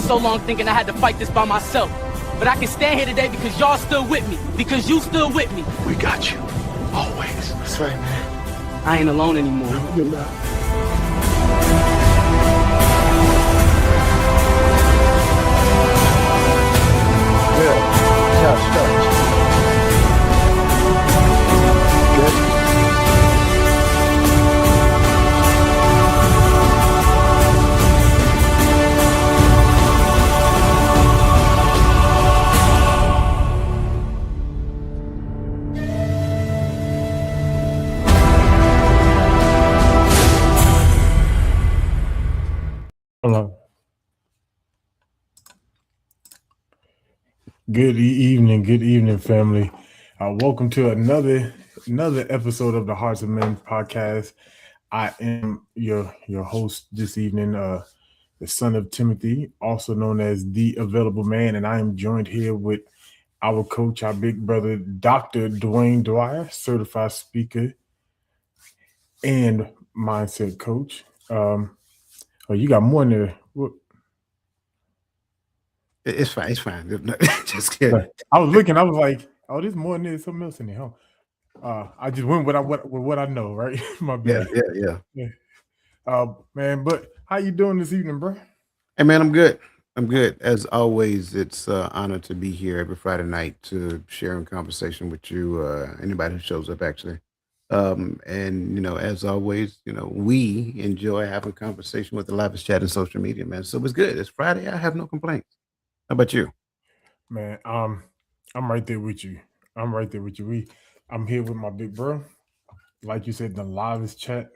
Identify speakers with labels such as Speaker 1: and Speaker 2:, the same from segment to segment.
Speaker 1: so long thinking I had to fight this by myself. But I can stand here today because y'all stood with me. Because you stood with me.
Speaker 2: We got you. Always.
Speaker 3: That's right, man.
Speaker 1: I ain't alone anymore.
Speaker 3: No, you're not. Yeah. Start. Good.
Speaker 4: Hello. Good evening, family. Welcome to another episode of the Hearts of Men podcast. I am your host this evening, the son of Timothy, also known as the Available Man, and I am joined here with our coach, our big brother, Dr. Dwayne Dwyer, certified speaker and mindset coach. Oh, you got more in there. What?
Speaker 3: It's fine. Just kidding.
Speaker 4: I was looking. I was like, "Oh, there's more in there. Something else in there." Huh? I just went with what I know, right? My bad.
Speaker 3: Yeah.
Speaker 4: Man, but how you doing this evening, bro?
Speaker 3: Hey, man, I'm good. As always, it's an honor to be here every Friday night to share in conversation with you, anybody who shows up, actually. And as always, we enjoy having conversation with the live chat and social media, man. So it's good. It's Friday. I have no complaints. How about you?
Speaker 4: Man, I'm right there with you. I'm here with my big bro. Like you said, the livest chat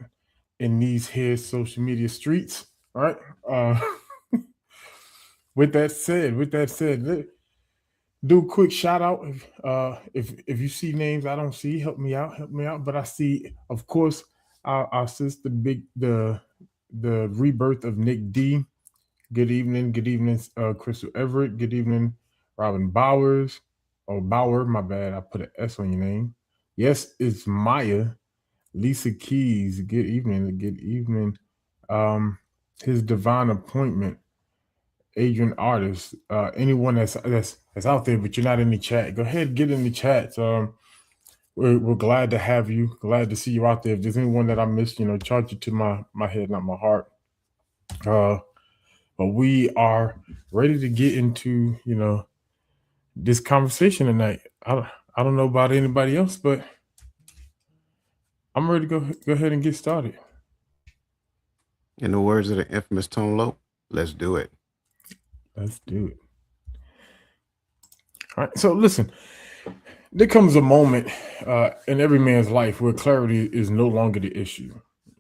Speaker 4: in these here social media streets, right? With that said, do a quick shout out. If you see names I don't see, help me out. But I see, of course, our sister, the rebirth of Nick D. Good evening, Crystal Everett. Good evening, Robin Bowers. Oh, Bauer, my bad. I put an S on your name. Yes, it's Maya. Lisa Keys. Good evening. His divine appointment. Adrian Artist. Anyone that's out there, but you're not in the chat, go ahead, get in the chat. We're glad to have you. Glad to see you out there. If there's anyone that I missed, charge it to my head, not my heart. But we are ready to get into, this conversation tonight. I don't know about anybody else, but I'm ready to go ahead and get started.
Speaker 3: In the words of the infamous Tone Loc, let's do it.
Speaker 4: Let's do it. All right. So listen, there comes a moment in every man's life where clarity is no longer the issue,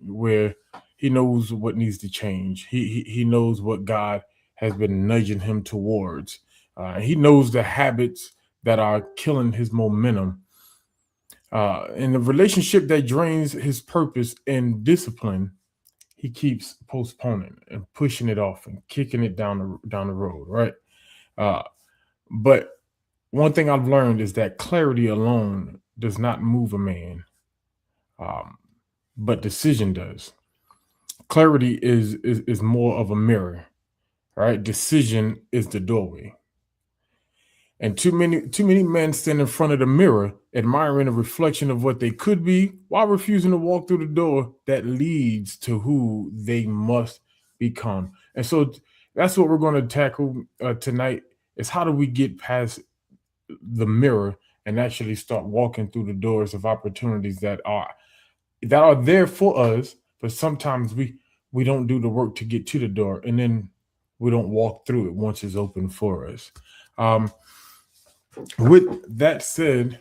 Speaker 4: where he knows what needs to change. He knows what God has been nudging him towards. He knows the habits that are killing his momentum. In the relationship that drains his purpose and discipline, he keeps postponing and pushing it off and kicking it down the road, right? But one thing I've learned is that clarity alone does not move a man, but decision does. Clarity is more of a mirror, right? Decision is the doorway. And too many men stand in front of the mirror, admiring a reflection of what they could be, while refusing to walk through the door that leads to who they must become. And so that's what we're going to tackle tonight: is how do we get past the mirror and actually start walking through the doors of opportunities that are there for us, but sometimes we don't do the work to get to the door, and then we don't walk through it once it's open for us. With that said,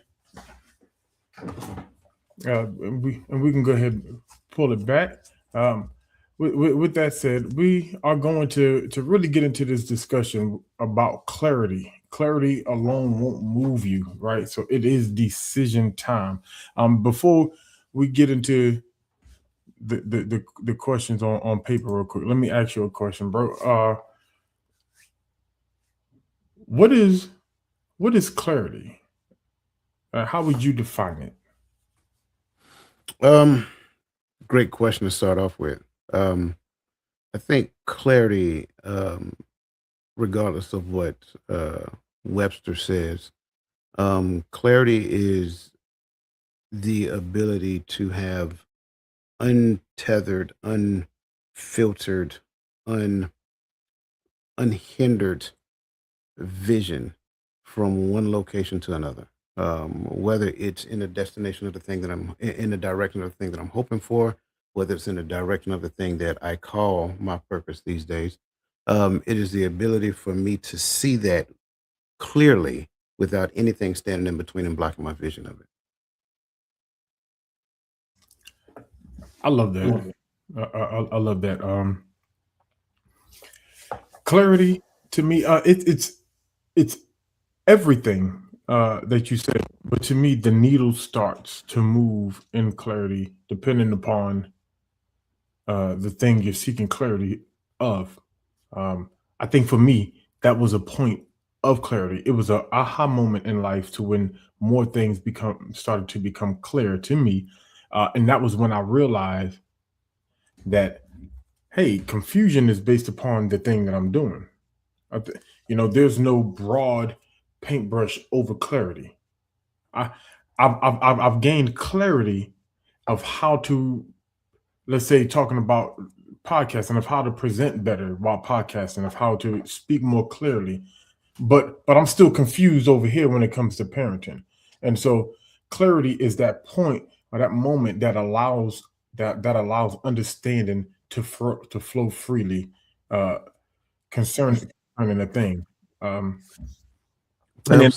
Speaker 4: we can go ahead and pull it back. With that said, we are going to really get into this discussion about clarity. Clarity alone won't move you, right? So it is decision time. Before we get into the questions on paper real quick, let me ask you a question, bro. What is clarity? How would you define
Speaker 3: it? Great question to start off with. I think clarity regardless of what Webster says, clarity is the ability to have untethered, unfiltered, un unhindered vision from one location to another. Whether it's in the destination of the thing that in the direction of the thing that I'm hoping for, whether it's in the direction of the thing that I call my purpose these days, it is the ability for me to see that clearly without anything standing in between and blocking my vision of it.
Speaker 4: I love that. I love that. Clarity to me, it's everything that you said, but to me, the needle starts to move in clarity depending upon the thing you're seeking clarity of. I think for me, that was a point of clarity. It was a aha moment in life to when more things started to become clear to me, and that was when I realized that hey, confusion is based upon the thing that I'm doing. I th- there's no broad paintbrush over clarity. I, I've gained clarity of how to, let's say, talking about podcasting, of how to present better while podcasting, of how to speak more clearly. But I'm still confused over here when it comes to parenting. And so clarity is that point or that moment that allows that allows understanding to flow freely uh concerning the thing. Um and
Speaker 3: Well,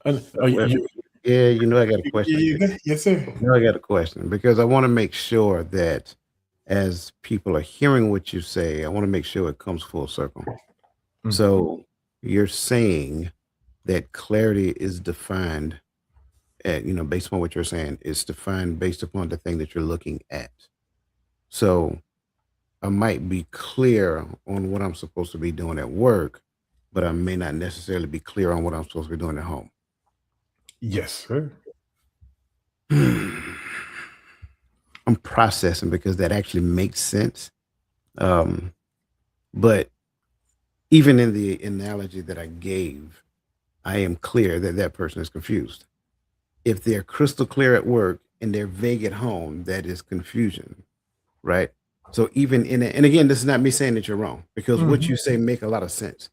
Speaker 4: then
Speaker 3: well,
Speaker 4: you,
Speaker 3: yeah, I got a question.
Speaker 4: yes, sir.
Speaker 3: I got a question because I want to make sure that as people are hearing what you say, I want to make sure it comes full circle.
Speaker 4: Mm.
Speaker 3: So you're saying that clarity is defined based upon what you're saying, it's defined based upon the thing that you're looking at. So I might be clear on what I'm supposed to be doing at work, but I may not necessarily be clear on what I'm supposed to be doing at home.
Speaker 4: Yes, sir.
Speaker 3: I'm processing because that actually makes sense. Um, but even in the analogy that I gave, I am clear that that person is confused. If they're crystal clear at work and they're vague at home, that is confusion, right? So even in it, and again, this is not me saying that you're wrong because what
Speaker 4: Mhm.
Speaker 3: you say make a lot of sense.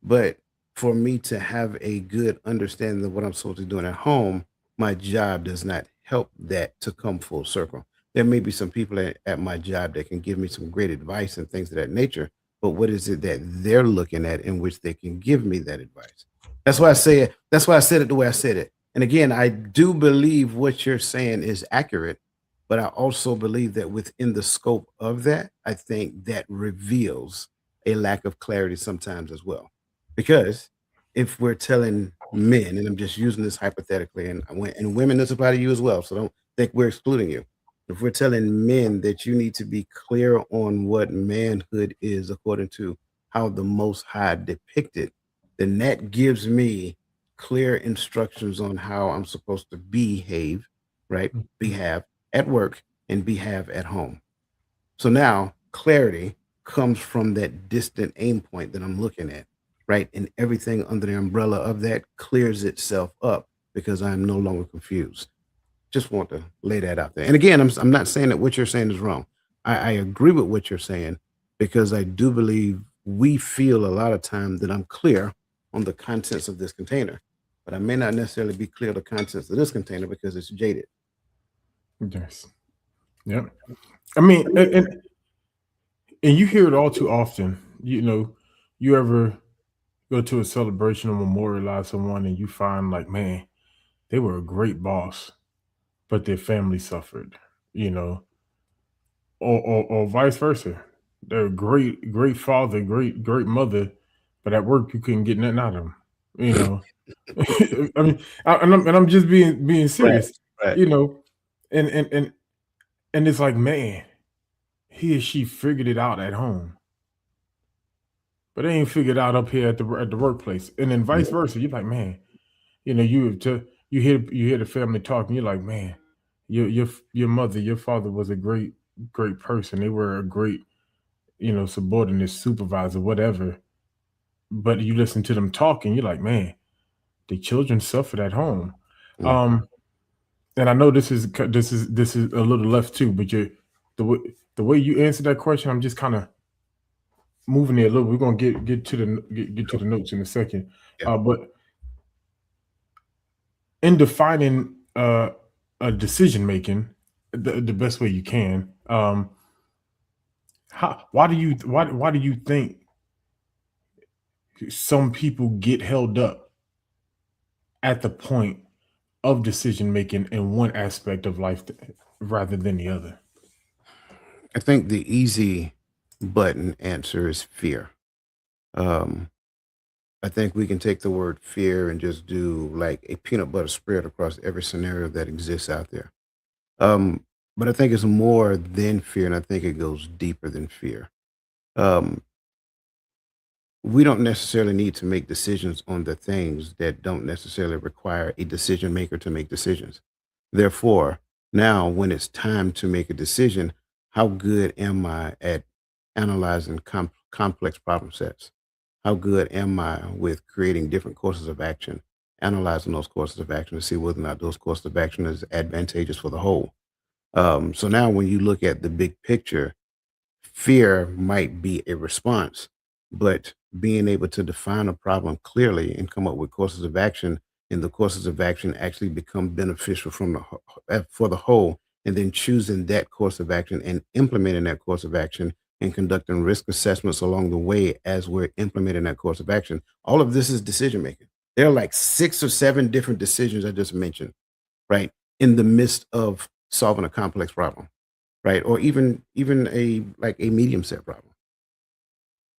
Speaker 3: But for me to have a good understanding of what I'm supposed to be doing at home, my job does not help that to come full circle. There may be some people at my job that can give me some great advice and things of that nature, but what is it that they're looking at in which they can give me that advice? That's why I say it. That's why I said it the way I said it. And again, I do believe what you're saying is accurate, but I also believe that within the scope of that, I think that reveals a lack of clarity sometimes as well. Because if we're telling men, and I'm just using this hypothetically, and women, this apply to you as well, so don't think we're excluding you. If we're telling men that you need to be clear on what manhood is according to how the Most High depicted, then that gives me clear instructions on how I'm supposed to behave, right?
Speaker 4: Mhm.
Speaker 3: Behave at work and behave at home. So now clarity comes from that distant aim point that I'm looking at, right? And everything under the umbrella of that clears itself up because I'm no longer confused. Just want to lay that out there. And again, I'm not saying that what you're saying is wrong. I agree with what you're saying because I do believe we feel a lot of time that I'm clear on the contents of this container, but I may not necessarily be clear on the contents of this container because it's jaded.
Speaker 4: Yes. Yep. I mean, and you hear it all too often. You ever go to a celebration or memorialize someone and you find like, man, they were a great boss, but their family suffered, you know, or vice versa. They're a great father, great mother, but at work you couldn't get nothing out of them. You know, I mean, and I'm just being
Speaker 3: Right.
Speaker 4: serious.
Speaker 3: Right.
Speaker 4: You know, and and and and it's like, man, he or she figured it out at home, but they ain't figured out up here at the workplace, and then vice versa. You're like, man, you hear the family talking. You're like, man, your mother, your father was a great person. They were a great subordinate, supervisor, whatever. but you listen to them talking, you're like, man, the children suffered at home.
Speaker 3: Mm.
Speaker 4: And I know this is a little left too, but the way you answer that question, I'm just kind of moving there a little. We're gonna get to the notes in a second.
Speaker 3: Yeah.
Speaker 4: But in defining a decision making the best way you can, why do you think some people get held up at the point of decision making in one aspect of life rather than the other?
Speaker 3: I think the easy button answer is fear. Um, I think we can take the word fear and just do like a peanut butter spread across every scenario that exists out there. Um, but I think it's more than fear, and I think it goes deeper than fear. Um, we don't necessarily need to make decisions on the things that don't necessarily require a decision maker to make decisions. Therefore, now when it's time to make a decision, how good am I at analyzing complex problem sets? How good am I with creating different courses of action, analyzing those courses of action to see whether or not those courses of action is advantageous for the whole? So now when you look at the big picture, fear might be a response, but being able to define a problem clearly and come up with courses of action, and the courses of action actually become beneficial from for the whole, and then choosing that course of action and implementing that course of action and conducting risk assessments along the way as we're implementing that course of action. All of this is decision making. There are like 6 or 7 different decisions I just mentioned, right, in the midst of solving a complex problem, right? Or even a like a medium set problem.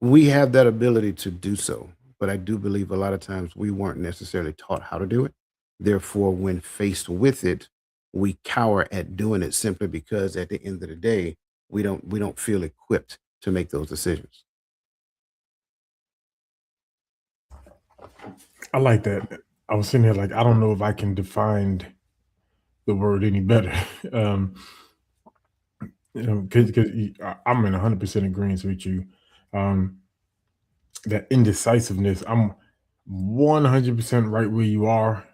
Speaker 3: We have that ability to do so, but I do believe a lot of times we weren't necessarily taught how to do it. Therefore, when faced with it, we cower at doing it simply because at the end of the day, we don't feel equipped to make those decisions.
Speaker 4: I like that. I was sitting here like, I don't know if I can define the word any better. um, because I'm in 100% agreement with you. Um, that indecisiveness, I'm 100% right where you are.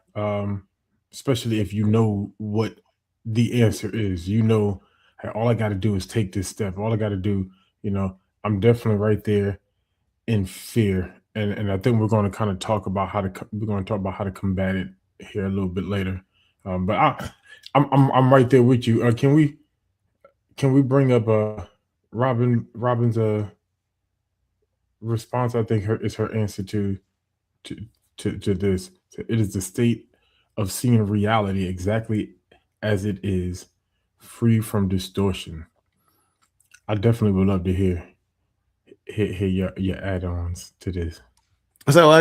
Speaker 4: Especially if you know what the answer is. You know, hey, all I got to do is take this step. All I got to do, you know, I'm definitely right there in fear, and I think we're going to kind of talk about we're going to talk about how to combat it here a little bit later. But I'm right there with you. Can we bring up Robin's response? I think her is her answer to to this. So it is the state of seeing reality exactly as it is, free from distortion. I definitely would love to hear your add-ons to this.
Speaker 3: So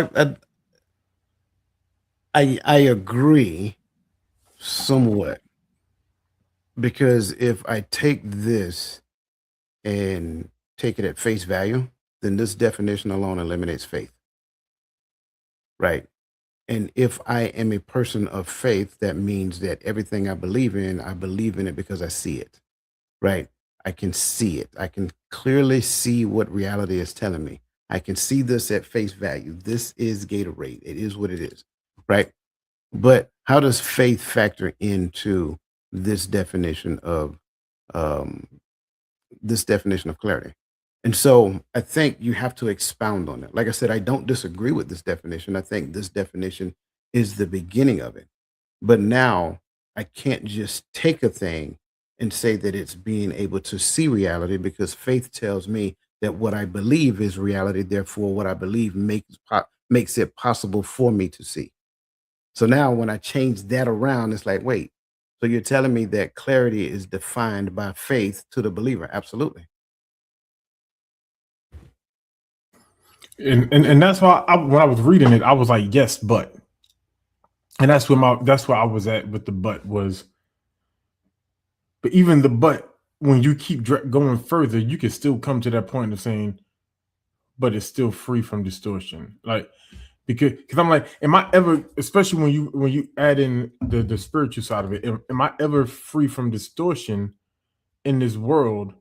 Speaker 3: I agree somewhat, because if I take this and take it at face value, then this definition alone eliminates faith, right? And if I am a person of faith, that means that everything I believe in it because I see it, right? I can see it. I can clearly see what reality is telling me. I can see this at face value. This is Gatorade. It is what it is, right? But how does faith factor into this definition of um, this definition of clarity? And so I think you have to expound on it. Like I said, I don't disagree with this definition. I think this definition is the beginning of it. But now I can't just take a thing and say that it's being able to see reality, because faith tells me that what I believe is reality. Therefore, what I believe makes it possible for me to see. So now when I change that around, it's like, wait, so you're telling me that clarity is defined by faith to the believer? Absolutely.
Speaker 4: And that's why when I was reading it, I was like, yes, but, and that's where I was at with the but was, but even the but, when you keep going further, you can still come to that point of saying, but it's still free from distortion. Like, because I'm like, am I ever, especially when you add in the spiritual side of it, am I ever free from distortion in this world?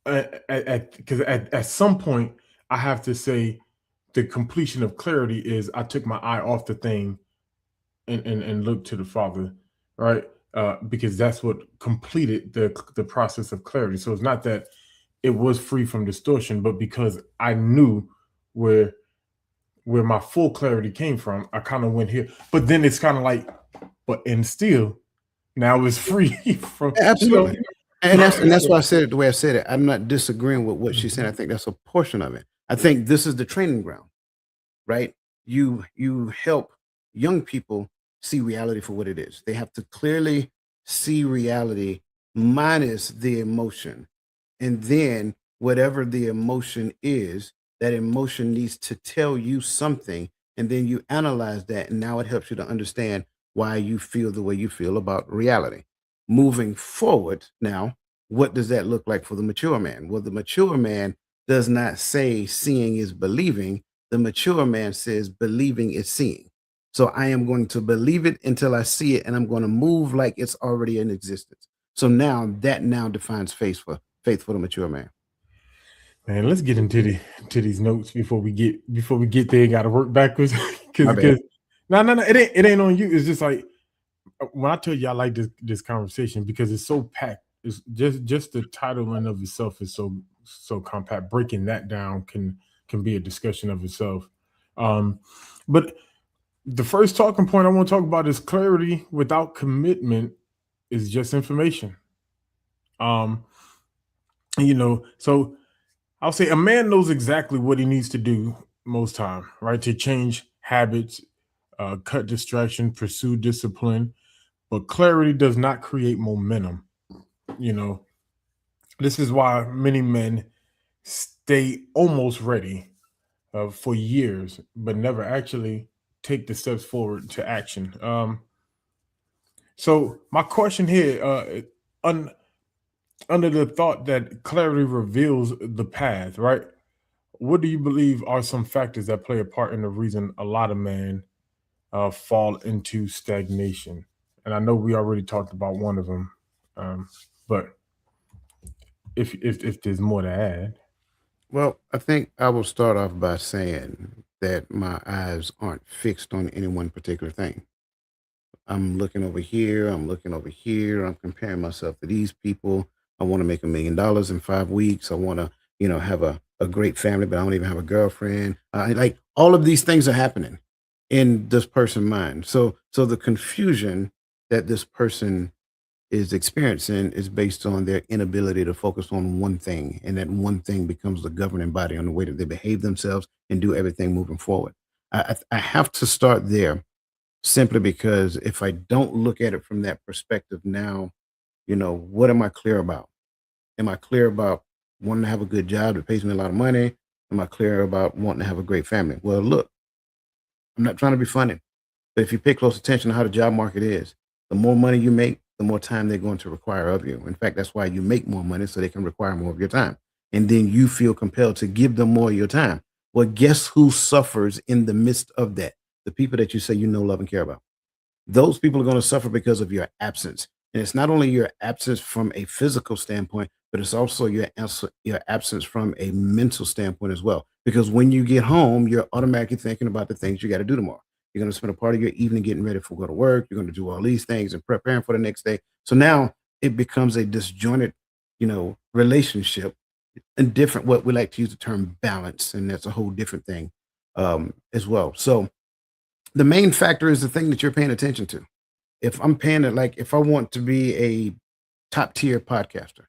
Speaker 4: Because at some point I have to say, the completion of clarity is I took my eye off the thing and looked to the Father, right? Because that's what completed the process of clarity. So it's not that it was free from distortion, but because I knew where where my full clarity came from, I kind of went here. But then it's kind of like, but and still now it's free from,
Speaker 3: Absolutely. And that's
Speaker 4: So,
Speaker 3: why I said it the way I said it. I'm not disagreeing with what she said. I think that's a portion of it. I think this is the training ground, right? You help young people see reality for what it is. They have to clearly see reality minus the emotion. And then whatever the emotion is, that emotion needs to tell you something. And then you analyze that. And now it helps you to understand why you feel the way you feel about reality. Moving forward, now, what does that look like for the mature man? Well, the mature man does not say seeing is believing. The mature man says believing is seeing. So I am going to believe it until I see it, and I'm going to move like it's already in existence. So now that now defines faith for the mature man.
Speaker 4: man, let's get into these notes before we get there. Got to work backwards
Speaker 3: My bad.
Speaker 4: because no, it ain't on you. It's just like when I tell you I like this conversation because it's so packed. It's just the title in of itself is so compact. Breaking that down can be a discussion of itself. But the first talking point I want to talk about is clarity without commitment is just information. Um, so I'll say a man knows exactly what he needs to do most time, right? To change habits, cut distraction, pursue discipline. But clarity does not create momentum. You know, this is why many men stay almost ready for years, but never actually take the steps forward to action. So my question here, under the thought that clarity reveals the path, right? What do you believe are some factors that play a part in the reason a lot of men fall into stagnation? And I know we already talked about one of them, but if there's more to add.
Speaker 3: Well, I think I will start off by saying that my eyes aren't fixed on any one particular thing. I'm looking over here. I'm looking over here. I'm comparing myself to these people. I want to make $1 million in 5 weeks. I want to, have a great family, but I don't even have a girlfriend. Like all of these things are happening in this person's mind. So the confusion that this person is experiencing is based on their inability to focus on one thing, and that one thing becomes the governing body on the way that they behave themselves and do everything moving forward. I have to start there simply because if I don't look at it from that perspective now, what am I clear about? Am I clear about wanting to have a good job that pays me a lot of money? Am I clear about wanting to have a great family? Well, look, I'm not trying to be funny, but if you pay close attention to how the job market is, the more money you make, the more time they're going to require of you. In fact, that's why you make more money so they can require more of your time. And then you feel compelled to give them more of your time. Well, guess who suffers in the midst of that? The people that you say you know, love, and care about. Those people are going to suffer because of your absence. And it's not only your absence from a physical standpoint, but it's also your absence from a mental standpoint as well. Because when you get home, you're automatically thinking about the things you got to do tomorrow. You're going to spend a part of your evening getting ready for go to work. You're going to do all these things and preparing for the next day. So now it becomes a disjointed, relationship and different. What we like to use the term balance, and that's a whole different thing as well. So the main factor is the thing that you're paying attention to. If I'm paying it, like if I want to be a top tier podcaster,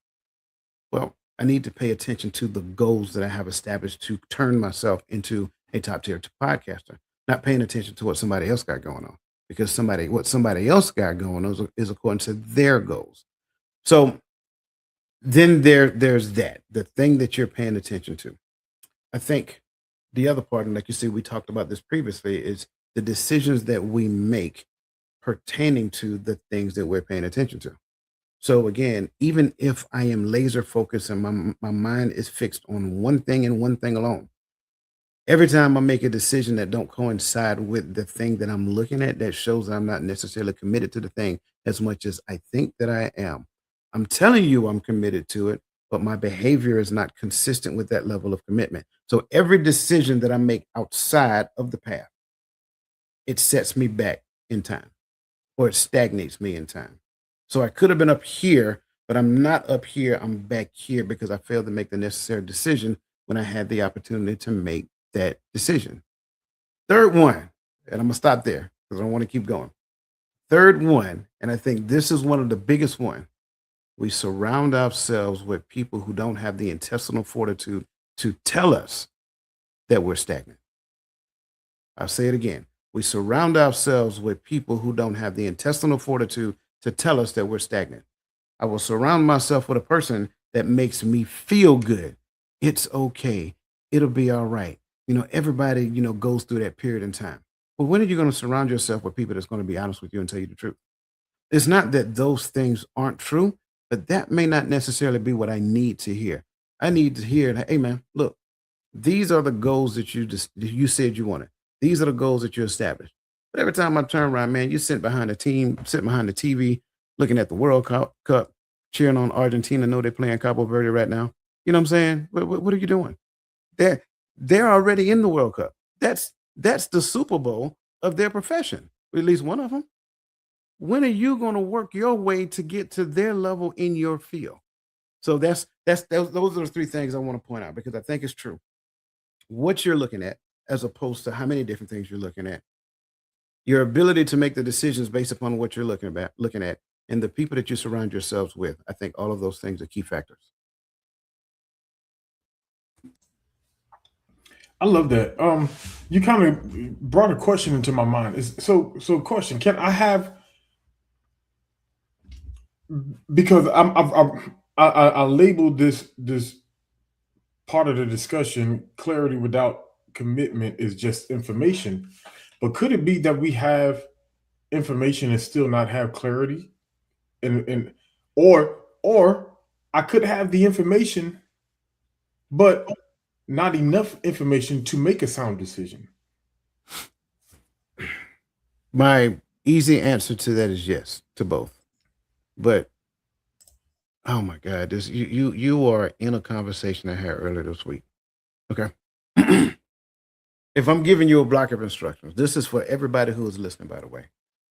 Speaker 3: well, I need to pay attention to the goals that I have established to turn myself into a top tier podcaster, not paying attention to what somebody else got going on because what somebody else got going on is according to their goals. So then there's the thing that you're paying attention to. I think the other part, and like you see, we talked about this previously, is the decisions that we make pertaining to the things that we're paying attention to. So again, even if I am laser focused and my mind is fixed on one thing and one thing alone, every time I make a decision that don't coincide with the thing that I'm looking at, that shows that I'm not necessarily committed to the thing as much as I think that I am. I'm telling you I'm committed to it, but my behavior is not consistent with that level of commitment. So every decision that I make outside of the path, it sets me back in time, or it stagnates me in time. So I could have been up here, but I'm not up here. I'm back here because I failed to make the necessary decision when I had the opportunity to make that decision. Third one, and I'm gonna stop there because I don't want to keep going. Third one, and I think this is one of the biggest one. We surround ourselves with people who don't have the intestinal fortitude to tell us that we're stagnant. I'll say it again. We surround ourselves with people who don't have the intestinal fortitude to tell us that we're stagnant. I will surround myself with a person that makes me feel good. It's okay. It'll be all right. Everybody, goes through that period in time. But when are you going to surround yourself with people that's going to be honest with you and tell you the truth? It's not that those things aren't true, but that may not necessarily be what I need to hear. I need to hear that, hey man, look, these are the goals that you said you wanted. These are the goals that you established. But every time I turn around, man, you sit behind the team, sitting behind the TV, looking at the World Cup, cheering on Argentina. Know they're playing Cabo Verde right now. You know what I'm saying? What are you doing? They're already in the World Cup. That's the Super Bowl of their profession, at least one of them. When are you going to work your way to get to their level in your field? So those are the three things I want to point out because I think it's true. What you're looking at, as opposed to how many different things you're looking at, your ability to make the decisions based upon what you're looking at, and the people that you surround yourselves with. I think all of those things are key factors.
Speaker 4: I love that. You kind of brought a question into my mind. So question, can I have, because I labeled this part of the discussion, clarity without commitment is just information. But could it be that we have information and still not have clarity? Or I could have the information, but not enough information to make a sound decision.
Speaker 3: My easy answer to that is yes to both. But oh my God, you are in a conversation I had earlier this week. Okay. If I'm giving you a block of instructions, this is for everybody who is listening, by the way.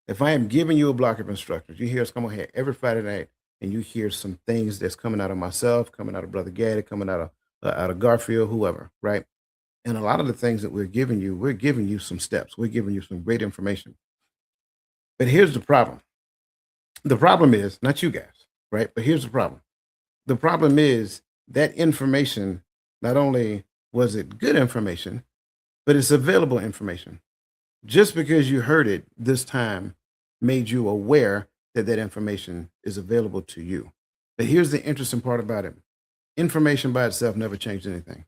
Speaker 3: If I am giving you a block of instructions, you hear us come on here every Friday night and you hear some things that's coming out of myself, coming out of Brother Gaddy, coming out of Garfield, whoever, right? And a lot of the things that we're giving you some steps. We're giving you some great information. But here's the problem. The problem is not you guys, right? But here's the problem. The problem is that information, not only was it good information, but it's available information. Just because you heard it this time made you aware that that information is available to you. But here's the interesting part about it. Information by itself never changed anything.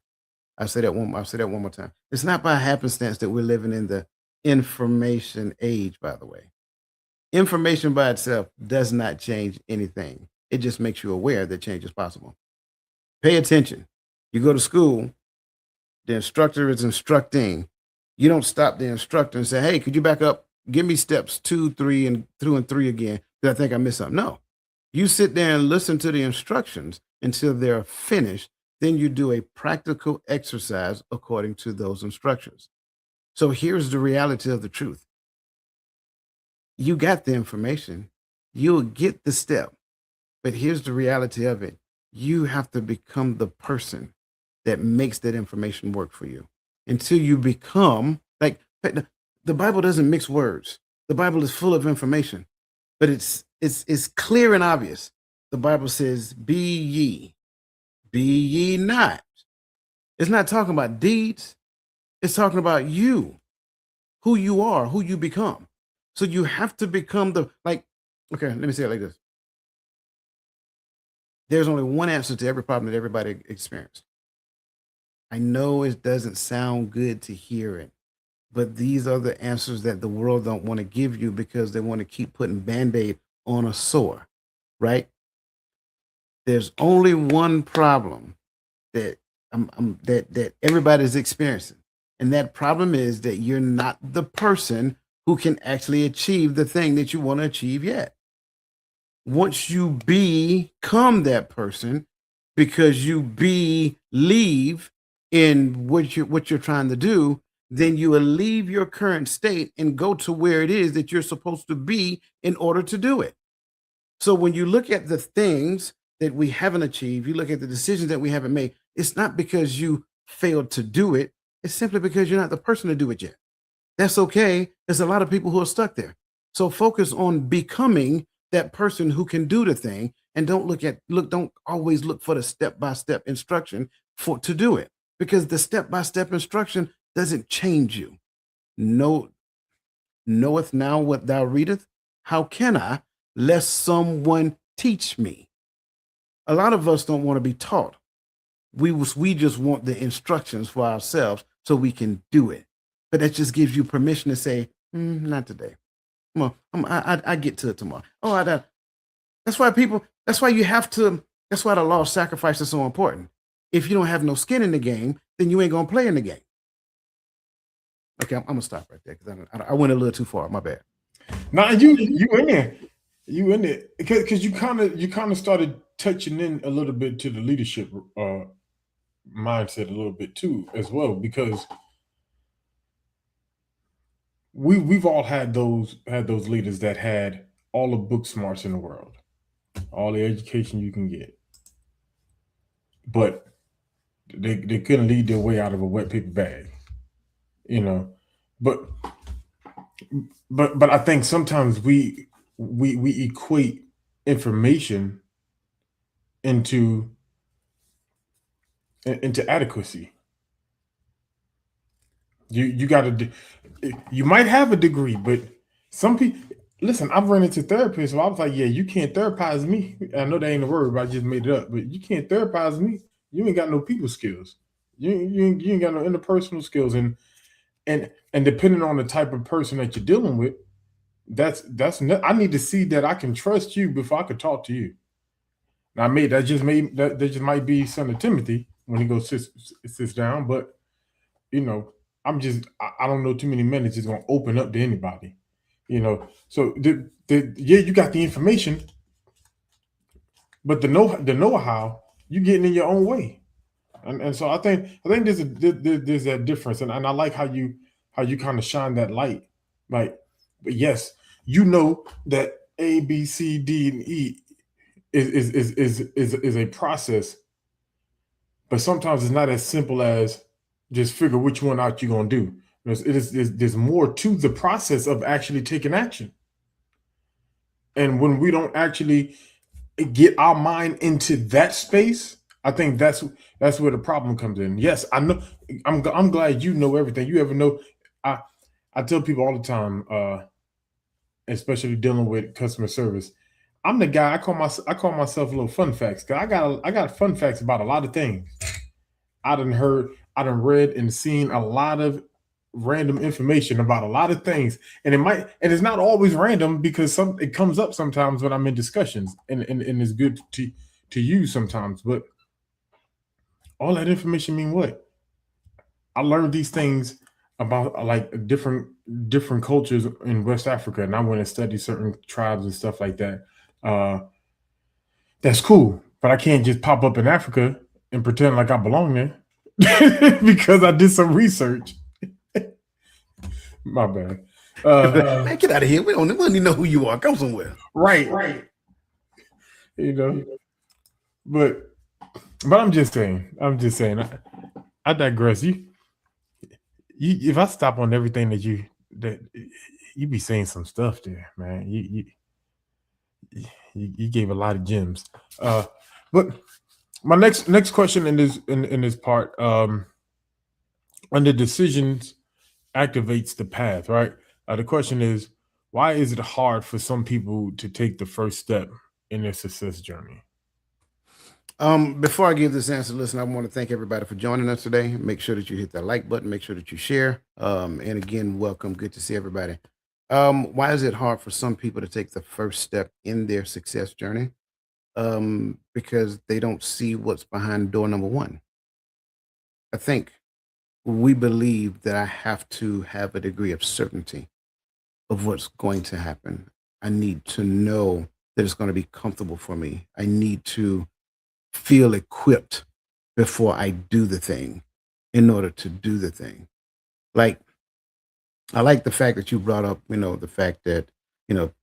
Speaker 3: I'll say that one more time. It's not by happenstance that we're living in the information age, by the way. Information by itself does not change anything. It just makes you aware that change is possible. Pay attention. You go to school, the instructor is instructing. You don't stop the instructor and say, hey, could you back up? Give me steps 2, 3, and 2 and 3 again. Because I think I missed something. No. You sit there and listen to the instructions until they're finished. Then you do a practical exercise according to those instructions. So here's the reality of the truth. You got the information. You'll get the step. But here's the reality of it. You have to become the person that makes that information work for you. Until you become, like, the Bible doesn't mix words. The Bible is full of information. But it's clear and obvious. The Bible says, be ye not. It's not talking about deeds. It's talking about you, who you are, who you become. So you have to become okay, let me say it like this. There's only one answer to every problem that everybody experienced. I know it doesn't sound good to hear it, but these are the answers that the world don't want to give you because they want to keep putting Band-Aid on a sore, right? There's only one problem that that everybody's experiencing. And that problem is that you're not the person who can actually achieve the thing that you want to achieve yet. Once you become that person, because you believe in what you're trying to do, then you will leave your current state and go to where it is that you're supposed to be in order to do it. So when you look at the things that we haven't achieved, you look at the decisions that we haven't made, it's not because you failed to do it. It's simply because you're not the person to do it yet. That's okay. There's a lot of people who are stuck there. So focus on becoming that person who can do the thing, and don't always look for the step-by-step instruction to do it, because the step-by-step instruction doesn't change you. Knoweth now what thou readeth? How can I, lest someone teach me? A lot of us don't want to be taught. We just want the instructions for ourselves so we can do it. But that just gives you permission to say, not today. Come on, I get to it tomorrow. That's why that's why the law of sacrifice is so important. If you don't have no skin in the game, then you ain't gonna play in the game. Okay, I'm gonna stop right there because I went a little too far. My bad.
Speaker 4: Nah, you in there because you kind of started touching in a little bit to the leadership mindset a little bit too as well, because we've all had those leaders that had all the book smarts in the world, all the education you can get, but they couldn't lead their way out of a wet paper bag, but I think sometimes we equate information into adequacy. You might have a degree, but some people, listen, I've run into therapists, so I was like, yeah, you can't therapize me. I know that ain't a word, but I just made it up. But you can't therapize me. You ain't got no people skills. You ain't got no interpersonal skills. And depending on the type of person that you're dealing with, I need to see that I can trust you before I could talk to you. Now, that just might be son of Timothy when he goes sits down, but I don't know too many men that's just gonna open up to anybody, So you got the information, but the know-how, you getting in your own way, and so I think there's that difference, and I like how you kind of shine that light, like, but yes, that A, B, C, D, and E is a process, but sometimes it's not as simple as just figure which one out you're gonna do. There's more to the process of actually taking action. And when we don't actually get our mind into that space, I think that's where the problem comes in. Yes, I know. I'm glad you know everything. You ever know? I tell people all the time, especially dealing with customer service, I'm the guy. I call myself a little fun facts, because I got fun facts about a lot of things. I done read and seen a lot of random information about a lot of things, and it's not always random, because it comes up sometimes when I'm in discussions, and it's good to use sometimes. But all that information mean what? I learned these things about like different cultures in West Africa, and I went and studied certain tribes and stuff like that. That's cool, but I can't just pop up in Africa and pretend like I belong there because I did some research. My bad.
Speaker 3: Man, get out of here. We don't even know who you are. Go somewhere.
Speaker 4: Right. But I'm just saying. I digress. You if I stop on everything that you be saying some stuff there, man. You gave a lot of gems. But my next question in this part, under decisions activates the path, right? The question is, why is it hard for some people to take the first step in their success journey?
Speaker 3: Before I give this answer, listen, I want to thank everybody for joining us today. Make sure that you hit that like button. Make sure that you share. And again, welcome. Good to see everybody. Why is it hard for some people to take the first step in their success journey? Because they don't see what's behind door number one. I think we believe that I have to have a degree of certainty of what's going to happen. I need to know that it's going to be comfortable for me. I need to feel equipped before I do the thing in order to do the thing. Like, I like the fact that you brought up, the fact that,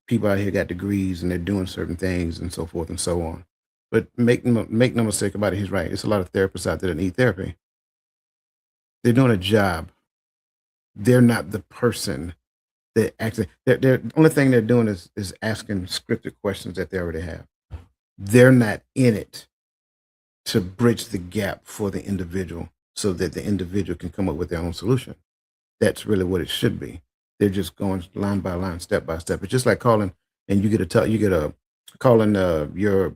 Speaker 3: people out here got degrees and they're doing certain things and so forth and so on. But make no mistake about it, he's right. It's a lot of therapists out there that need therapy. They're doing a job. They're not the person that actually, they're the only thing they're doing is asking scripted questions that they already have. They're not in it to bridge the gap for the individual so that the individual can come up with their own solution. That's really what it should be. They're just going line by line, step by step. It's just like calling and you get a calling your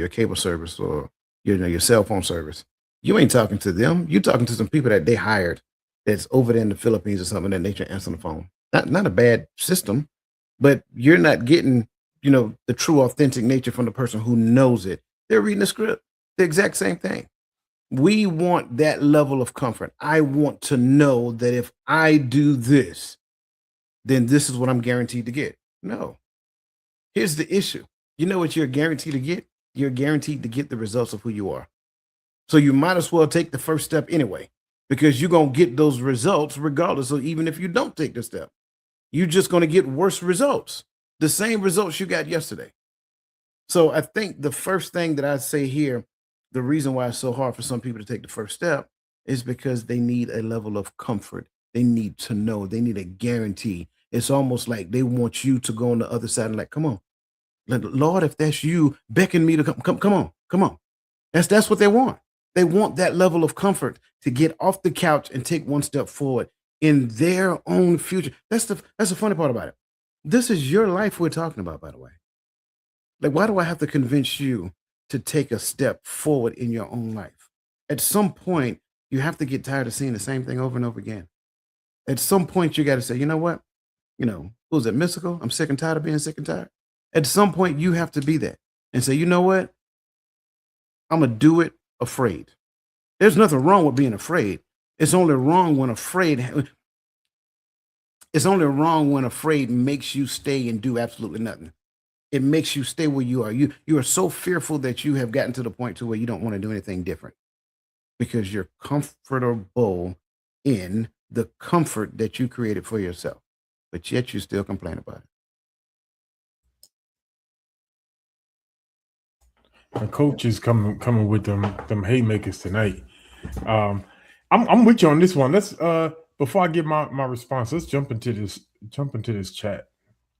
Speaker 3: cable service or your cell phone service. You ain't talking to them. You're talking to some people that they hired that's over there in the Philippines or something that nature answering the phone. Not a bad system, but you're not getting, the true authentic nature from the person who knows it. They're reading the script. The exact same thing. We want that level of comfort. I want to know that if I do this, then this is what I'm guaranteed to get. No. Here's the issue. You know what you're guaranteed to get? You're guaranteed to get the results of who you are. So you might as well take the first step anyway, because you're going to get those results regardless. So even if you don't take the step, you're just going to get worse results, the same results you got yesterday. So I think the first thing that I say here, the reason why it's so hard for some people to take the first step is because they need a level of comfort. They need to know, they need a guarantee. It's almost like they want you to go on the other side and like, come on, Lord, if that's you, beckon me to come on. That's what they want. They want that level of comfort to get off the couch and take one step forward in their own future. That's the funny part about it. This is your life we're talking about, by the way. Like, why do I have to convince you to take a step forward in your own life? At some point, you have to get tired of seeing the same thing over and over again. At some point, you got to say, you know what? Who's it, Mystical? I'm sick and tired of being sick and tired. At some point, you have to be that and say, you know what? I'm going to do it afraid. There's nothing wrong with being afraid. It's only wrong when afraid makes you stay and do absolutely nothing. It makes you stay where you are. You are so fearful that you have gotten to the point to where you don't want to do anything different because you're comfortable in the comfort that you created for yourself, but yet you still complain about it.
Speaker 4: The coach is coming with them haymakers tonight. I'm with you on this one. Let's before I give my response, let's jump into this chat.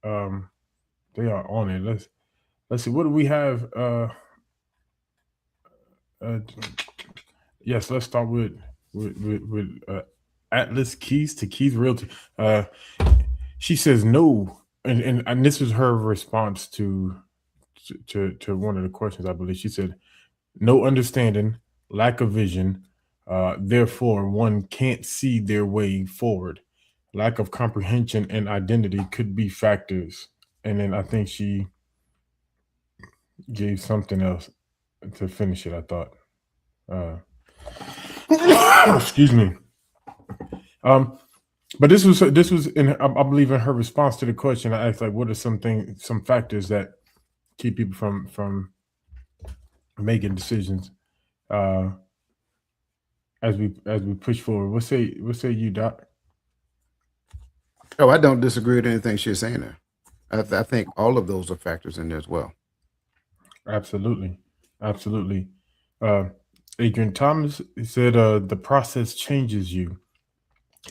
Speaker 4: They are on it. Let's see. What do we have? Yes, let's start with Atlas Keys to Keys Realty. She says no, and this was her response to one of the questions, I believe. She said, no understanding, lack of vision, therefore one can't see their way forward. Lack of comprehension and identity could be factors. And then I think she gave something else to finish it, I thought. Excuse me. But this was I believe in her response to the question. I asked, like, what are some factors that keep people from making decisions as we push forward. What say you, Doc?
Speaker 3: Oh, I don't disagree with anything she's saying there. I think all of those are factors in there as well.
Speaker 4: Absolutely. Adrian Thomas said the process changes you.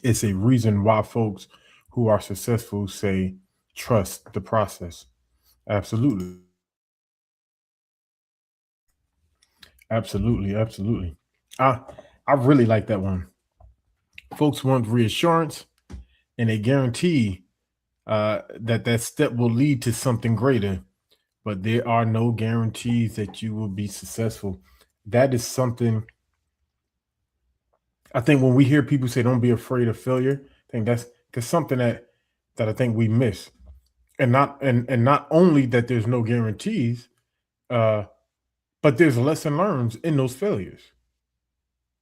Speaker 4: It's a reason why folks who are successful say trust the process. Absolutely. I really like that one. Folks want reassurance and a guarantee that step will lead to something greater, but there are no guarantees that you will be successful. That is something I think when we hear people say don't be afraid of failure, I think that's something that I think we miss. And not only that there's no guarantees, but there's lesson learned in those failures.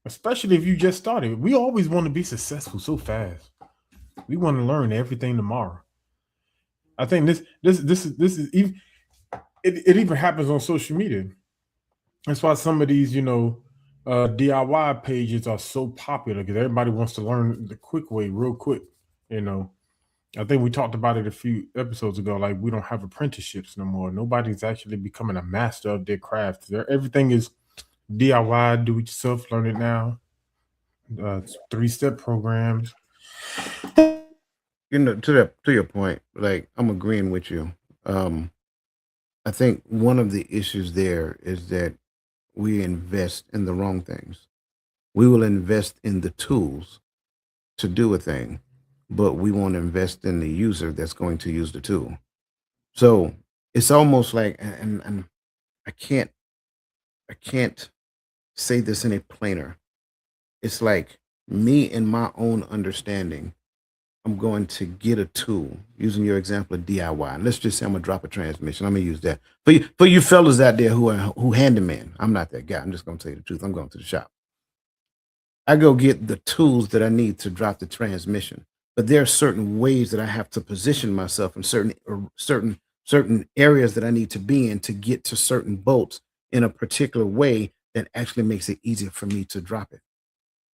Speaker 4: Especially if you just started. We always want to be successful so fast. We want to learn everything tomorrow. I think this is even it even happens on social media. That's why some of these, DIY pages are so popular because everybody wants to learn the quick way, real quick. You know, I think we talked about it a few episodes ago. Like we don't have apprenticeships no more. Nobody's actually becoming a master of their craft. Everything is DIY, do it yourself, learn it now. 3-step programs.
Speaker 3: To your point, like I'm agreeing with you. Um, I think one of the issues there is that we invest in the wrong things. We will invest in the tools to do a thing, but we won't invest in the user that's going to use the tool. So it's almost like, and I can't, I can't say this any plainer. It's like me in my own understanding. I'm going to get a tool using your example of DIY. And let's just say I'm gonna drop a transmission. I'm gonna use that for you fellas out there who handyman. I'm not that guy. I'm just gonna tell you the truth. I'm going to the shop. I go get the tools that I need to drop the transmission. But there are certain ways that I have to position myself in certain areas that I need to be in to get to certain bolts in a particular way that actually makes it easier for me to drop it.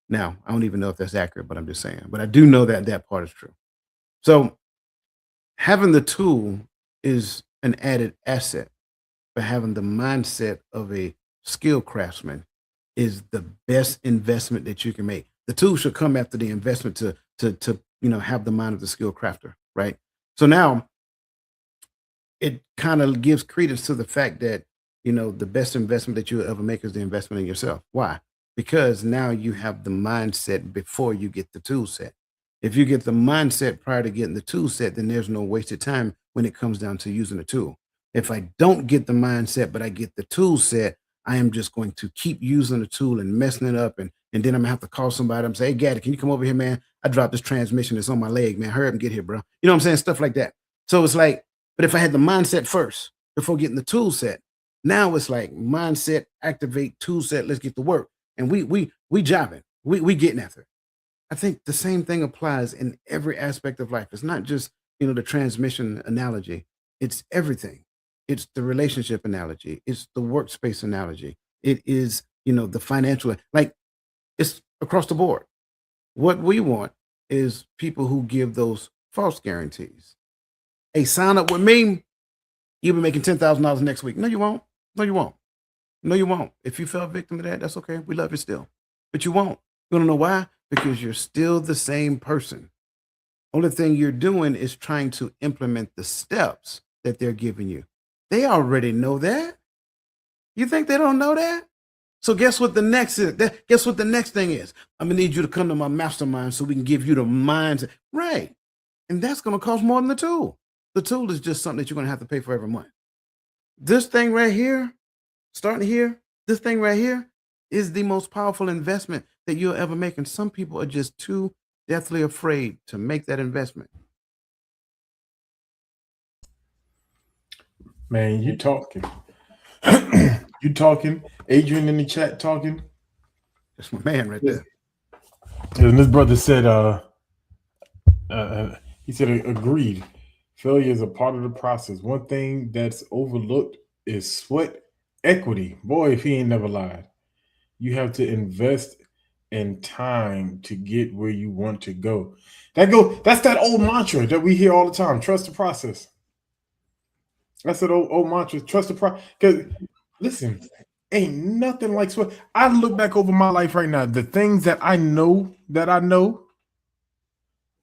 Speaker 3: Now, I don't even know if that's accurate, but I'm just saying. But I do know that that part is true. So having the tool is an added asset, but having the mindset of a skilled craftsman is the best investment that you can make. The tool should come after the investment to have the mind of the skilled crafter, right? So now it kind of gives credence to the fact that the best investment that you'll ever make is the investment in yourself. Why? Because now you have the mindset before you get the tool set. If you get the mindset prior to getting the tool set, then there's no wasted time when it comes down to using the tool. If I don't get the mindset, but I get the tool set, I am just going to keep using the tool and messing it up. And then I'm gonna have to call somebody and say, hey, Gaddy, can you come over here, man? I dropped this transmission. It's on my leg, man. Hurry up and get here, bro. You know what I'm saying? Stuff like that. So it's like, but if I had the mindset first before getting the tool set, now it's like mindset, activate, tool set, let's get to work. And we jobbing. We getting after it. I think the same thing applies in every aspect of life. It's not just, the transmission analogy. It's everything. It's the relationship analogy. It's the workspace analogy. It is, the financial, like it's across the board. What we want is people who give those false guarantees. Hey, sign up with me. You'll be making $10,000 next week. No, you won't. No, you won't. No, you won't. If you fell victim to that, that's okay. We love you still. But you won't. You wanna know why? Because you're still the same person. Only thing you're doing is trying to implement the steps that they're giving you. They already know that. You think they don't know that? So guess what the next is? Guess what the next thing is? I'm gonna need you to come to my mastermind so we can give you the minds. Right. And that's gonna cost more than the tool. The tool is just something that you're gonna have to pay for every month. This thing right here, starting here, this thing right here is the most powerful investment that you'll ever make. And some people are just too deathly afraid to make that investment.
Speaker 4: Man, you talking. You talking. Adrian in the chat talking.
Speaker 3: That's my man right there.
Speaker 4: And this brother said, he said, agreed. Failure is a part of the process. One thing that's overlooked is sweat equity. Boy, if he ain't never lied. You have to invest in time to get where you want to go. That's that old mantra that we hear all the time. Trust the process. That's that old mantra. Trust the process. Because listen, ain't nothing like sweat. I look back over my life right now. The things that I know.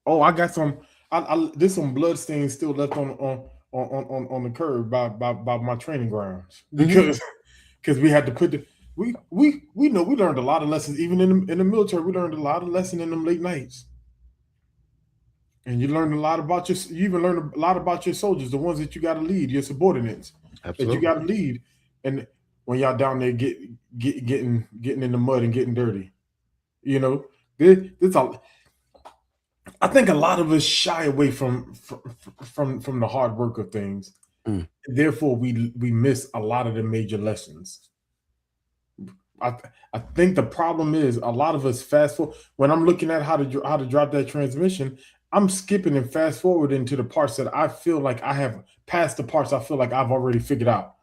Speaker 4: Oh, I got some. There's some blood stains still left on the curb by my training grounds because we had to put the we know we learned a lot of lessons even in the military. We learned a lot of lessons in them late nights, and you learned a lot about you even learned a lot about your soldiers, the ones that you got to lead, your subordinates.
Speaker 3: Absolutely.
Speaker 4: That you got to lead, and when y'all down there getting in the mud and getting dirty, this all. I think a lot of us shy away from the hard work of things.
Speaker 3: Mm.
Speaker 4: Therefore, we miss a lot of the major lessons. I think the problem is a lot of us fast forward. When I'm looking at how to drop that transmission, I'm skipping and fast forward into the parts that I feel like I have past the parts I feel like I've already figured out.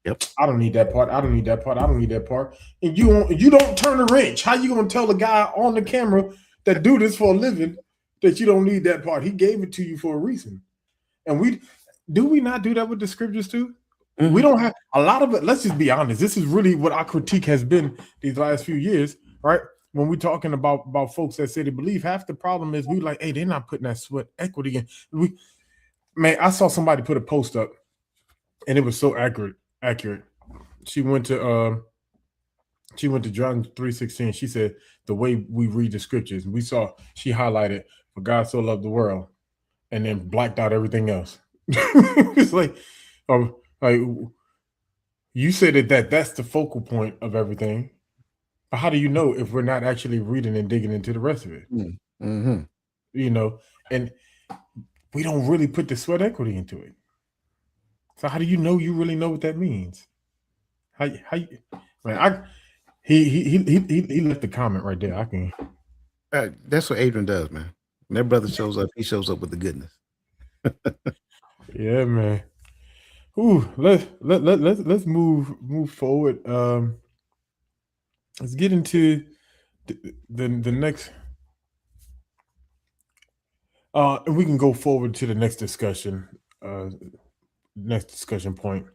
Speaker 2: Yep.
Speaker 4: I don't need that part. I don't need that part. I don't need that part. And you don't turn a wrench. How you gonna tell the guy on the camera that do this for a living that you don't need that part? He gave it to you for a reason. And we not do that with the scriptures too?
Speaker 3: Mm-hmm.
Speaker 4: We don't have a lot of it. Let's just be honest. This is really what our critique has been these last few years, right? When we're talking about folks that say they believe, half the problem is we like, hey, they're not putting that sweat equity in. I saw somebody put a post up, and it was so accurate. She went to John 3:16. She said the way we read the scriptures. She highlighted, for God so loved the world, and then blacked out everything else. It's like you said that's the focal point of everything. But how do you know if we're not actually reading and digging into the rest of it?
Speaker 3: Mm-hmm.
Speaker 4: And we don't really put the sweat equity into it. So how do you know you really know what that means? He left the comment right there. I can.
Speaker 3: That's what Adrian does, man. When that brother shows up, he shows up with the goodness.
Speaker 4: Yeah, man. Ooh, let's move forward. Let's get into the next. And we can go forward to the next discussion. Next discussion point,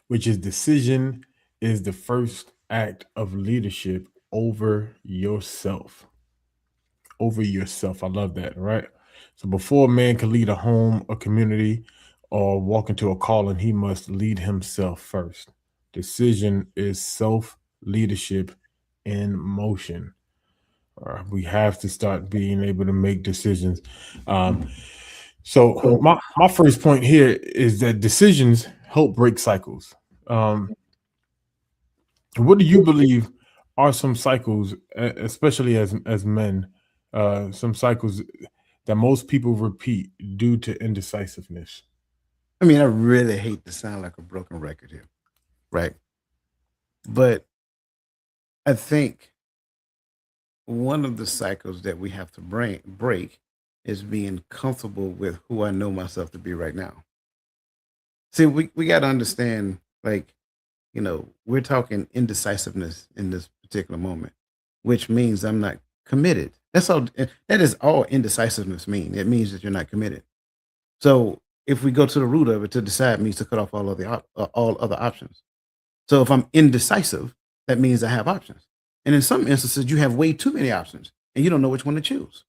Speaker 4: which is decision is the first act of leadership over yourself. Over yourself. I love that, right? So before a man can lead a home, a community, or walk into a calling, he must lead himself first. Decision is self-leadership in motion. We have to start being able to make decisions. So my first point here is that decisions help break cycles. What do you believe are some cycles, especially as men, some cycles that most people repeat due to indecisiveness?
Speaker 3: I mean, I really hate to sound like a broken record here, right? But I think one of the cycles that we have to break is being comfortable with who I know myself to be right now. See, we got to understand, like, we're talking indecisiveness in this particular moment, which means I'm not committed. That's all. That is all indecisiveness mean. It means that you're not committed. So if we go to the root of it, to decide means to cut off all other options. So if I'm indecisive, that means I have options. And in some instances, you have way too many options, and you don't know which one to choose.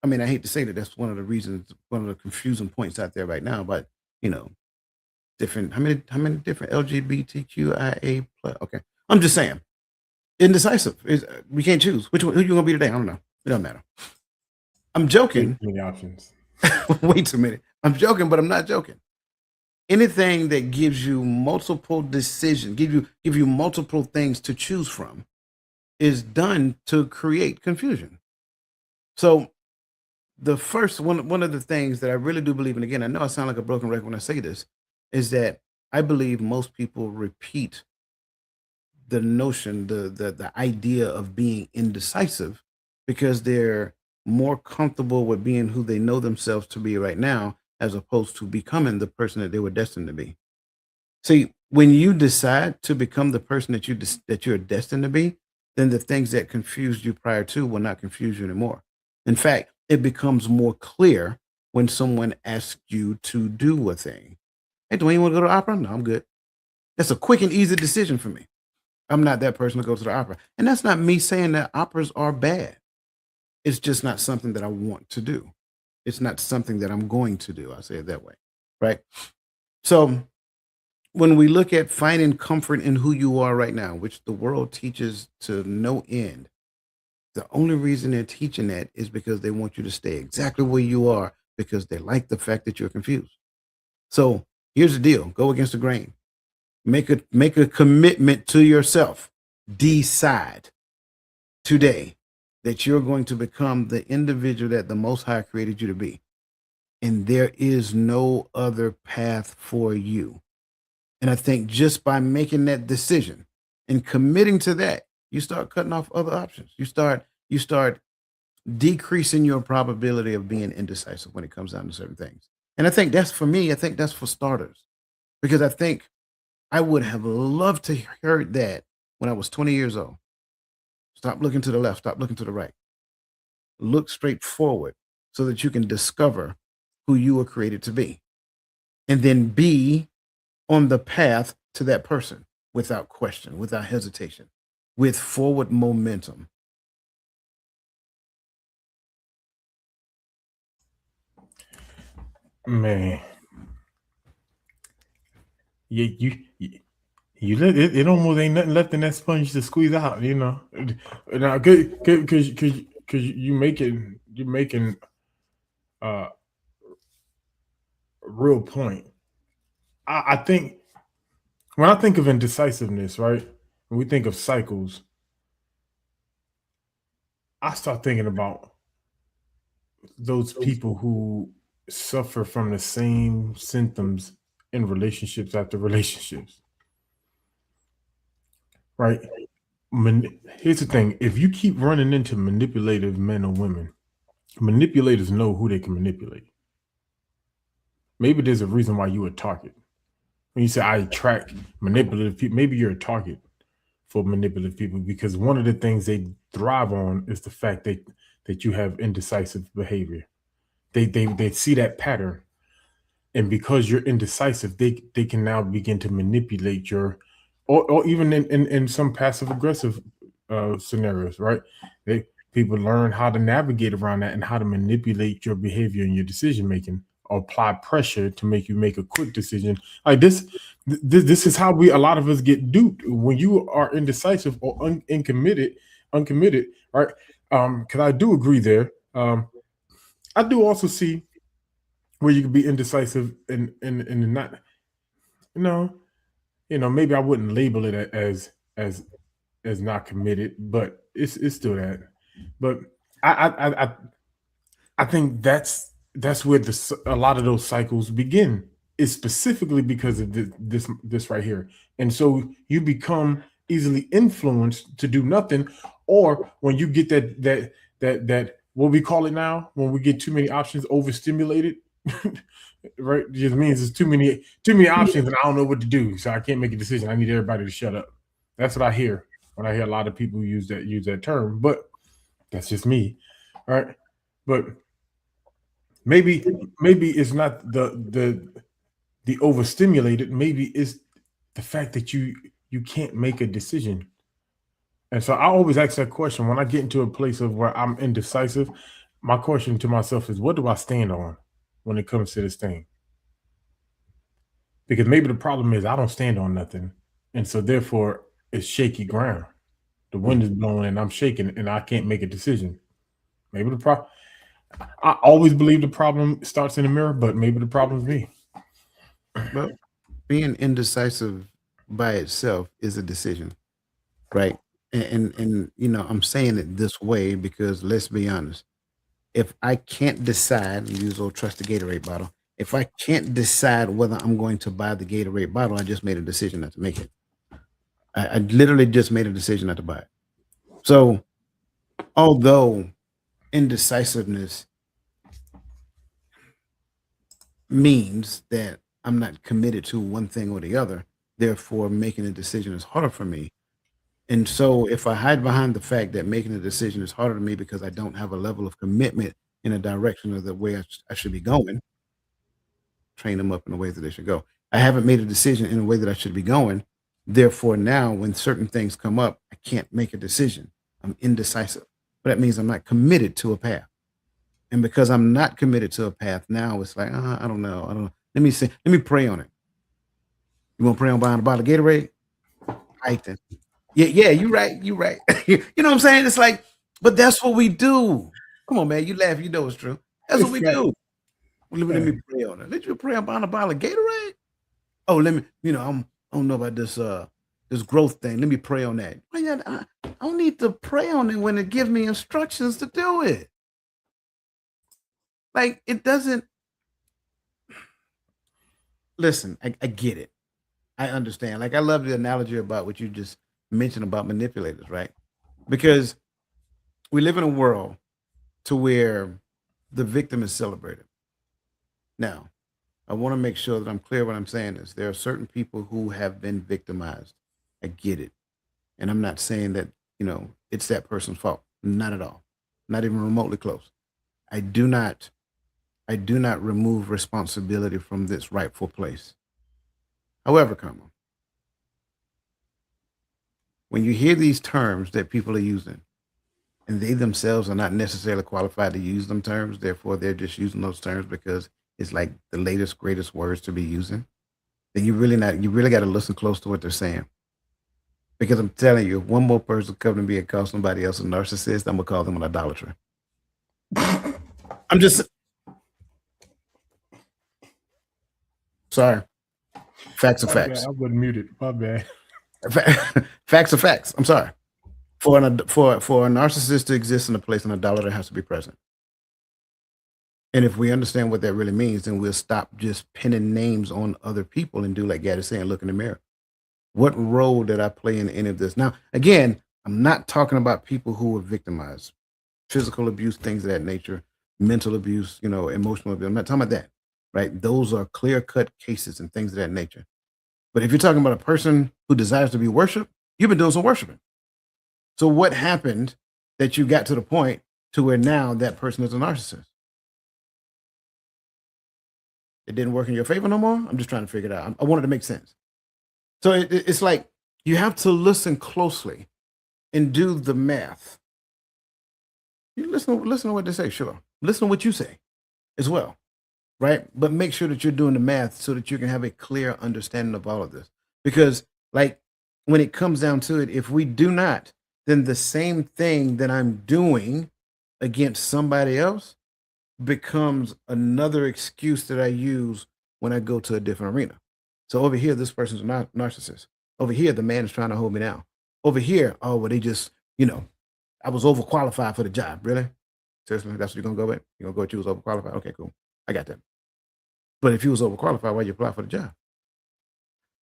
Speaker 3: I mean, I hate to say that that's one of the reasons, one of the confusing points out there right now. But different. How many different LGBTQIA plus? Okay, I'm just saying, indecisive is we can't choose who you gonna be today. I don't know. It don't matter. I'm joking.
Speaker 4: Many options.
Speaker 3: Way too many. I'm joking, but I'm not joking. Anything that gives you multiple decisions, give you multiple things to choose from, is done to create confusion. So the first one of the things that I really do believe, and again, I know I sound like a broken record when I say this, is that I believe most people repeat the notion, the idea of being indecisive because they're more comfortable with being who they know themselves to be right now, as opposed to becoming the person that they were destined to be. See, when you decide to become the person that you're destined to be, then the things that confused you prior to will not confuse you anymore. In fact, it becomes more clear when someone asks you to do a thing. Hey, Dwayne, you want to go to the opera? No, I'm good. That's a quick and easy decision for me. I'm not that person to go to the opera. And that's not me saying that operas are bad. It's just not something that I want to do. It's not something that I'm going to do. I say it that way, right? So when we look at finding comfort in who you are right now, which the world teaches to no end, the only reason they're teaching that is because they want you to stay exactly where you are because they like the fact that you're confused. So here's the deal. Go against the grain. Make a commitment to yourself. Decide today that you're going to become the individual that the Most High created you to be. And there is no other path for you. And I think just by making that decision and committing to that, you start cutting off other options. You start decreasing your probability of being indecisive when it comes down to certain things. And I think that's for me, I think that's for starters. Because I think I would have loved to heard that when I was 20 years old. Stop looking to the left, stop looking to the right. Look straight forward so that you can discover who you were created to be. And then be on the path to that person without question, without hesitation, with forward momentum.
Speaker 4: Man, you let it almost ain't nothing left in that sponge to squeeze out, you know. Now, because you're making a real point. I think when I think of indecisiveness, right? When we think of cycles, I start thinking about those people who suffer from the same symptoms in relationships after relationships, right? Here's the thing: if you keep running into manipulative men or women, manipulators know who they can manipulate. Maybe there's a reason why you a target. When you say I attract manipulative people, maybe you're a target for manipulative people because one of the things they thrive on is the fact that you have indecisive behavior. They see that pattern, and because you're indecisive, they can now begin to manipulate your, or even in some passive aggressive scenarios, right? People learn how to navigate around that and how to manipulate your behavior and your decision making, or apply pressure to make you make a quick decision. Like this is how a lot of us get duped when you are indecisive or uncommitted, right? Because I do agree there. I do also see where you can be indecisive and not, maybe I wouldn't label it as not committed, but it's still that. But I think that's where a lot of those cycles begin, is specifically because of this right here. And so you become easily influenced to do nothing, or when you get that what we call it now, when we get too many options, overstimulated, right? It just means there's too many options and I don't know what to do, so I can't make a decision. I need everybody to shut up. That's what I hear when I hear a lot of people use that term, but that's just me, right? But maybe it's not the overstimulated. Maybe it's the fact that you can't make a decision. And so I always ask that question when I get into a place of where I'm indecisive. My question to myself is, what do I stand on when it comes to this thing? Because maybe the problem is I don't stand on nothing, and so therefore it's shaky ground. The wind is blowing and I'm shaking and I can't make a decision. Maybe the problem. I always believe the problem starts in the mirror, but maybe the problem is me.
Speaker 3: Well, being indecisive by itself is a decision, right? And I'm saying it this way because let's be honest. If I can't decide, use old trusty Gatorade bottle. If I can't decide whether I'm going to buy the Gatorade bottle, I just made a decision not to make it. I literally just made a decision not to buy it. So, although indecisiveness means that I'm not committed to one thing or the other, therefore making a decision is harder for me. And so, if I hide behind the fact that making a decision is harder to me because I don't have a level of commitment in a direction of the way I should be going, train them up in the way that they should go. I haven't made a decision in the way that I should be going. Therefore, now when certain things come up, I can't make a decision. I'm indecisive. But that means I'm not committed to a path. And because I'm not committed to a path, now it's like, I don't know. I don't know. Let me see. Let me pray on it. You want to pray on buying a bottle of Gatorade? Right then. Yeah, you're right. You're right. You know what I'm saying? It's like, but that's what we do. Come on, man. You laugh, you know it's true. That's what we do. Let me pray on it. Let you pray about a bottle of Gatorade. Oh, let me, I don't know about this growth thing. Let me pray on that. I don't need to pray on it when it gives me instructions to do it. Like it doesn't. Listen, I get it. I understand. Like I love the analogy about what you just mentioned about manipulators, right? Because we live in a world to where the victim is celebrated. Now, I want to make sure that I'm clear what I'm saying is there are certain people who have been victimized. I get it. And I'm not saying that, it's that person's fault. Not at all. Not even remotely close. I do not remove responsibility from this rightful place. However, when you hear these terms that people are using, and they themselves are not necessarily qualified to use them terms, therefore they're just using those terms because it's like the latest, greatest words to be using, then you really got to listen close to what they're saying. Because I'm telling you, if one more person come to me and call somebody else a narcissist, I'm gonna call them an idolater. I'm just sorry. Facts are
Speaker 4: My bad.
Speaker 3: facts.
Speaker 4: I wasn't muted. My bad.
Speaker 3: Facts are facts. I'm sorry. For a narcissist to exist in a place, an idolater has to be present. And if we understand what that really means, then we'll stop just pinning names on other people and do like Gad is saying, look in the mirror. What role did I play in any of this? Now, again, I'm not talking about people who were victimized, physical abuse, things of that nature, mental abuse, emotional abuse. I'm not talking about that, right? Those are clear-cut cases and things of that nature. But if you're talking about a person who desires to be worshiped, you've been doing some worshiping. So what happened that you got to the point to where now that person is a narcissist? It didn't work in your favor no more? I'm just trying to figure it out. I wanted to make sense. So it's like you have to listen closely and do the math. You listen to what they say, sure. Listen to what you say as well, right? But make sure that you're doing the math so that you can have a clear understanding of all of this. Because like when it comes down to it, if we do not, then the same thing that I'm doing against somebody else becomes another excuse that I use when I go to a different arena. So over here, this person's a narcissist. Over here, the man is trying to hold me down. Over here, oh, well, they just, I was overqualified for the job. Really? Seriously? That's what you're going to go with? You're going to go with you was overqualified? Okay, cool. I got that. But if you was overqualified, why'd you apply for the job?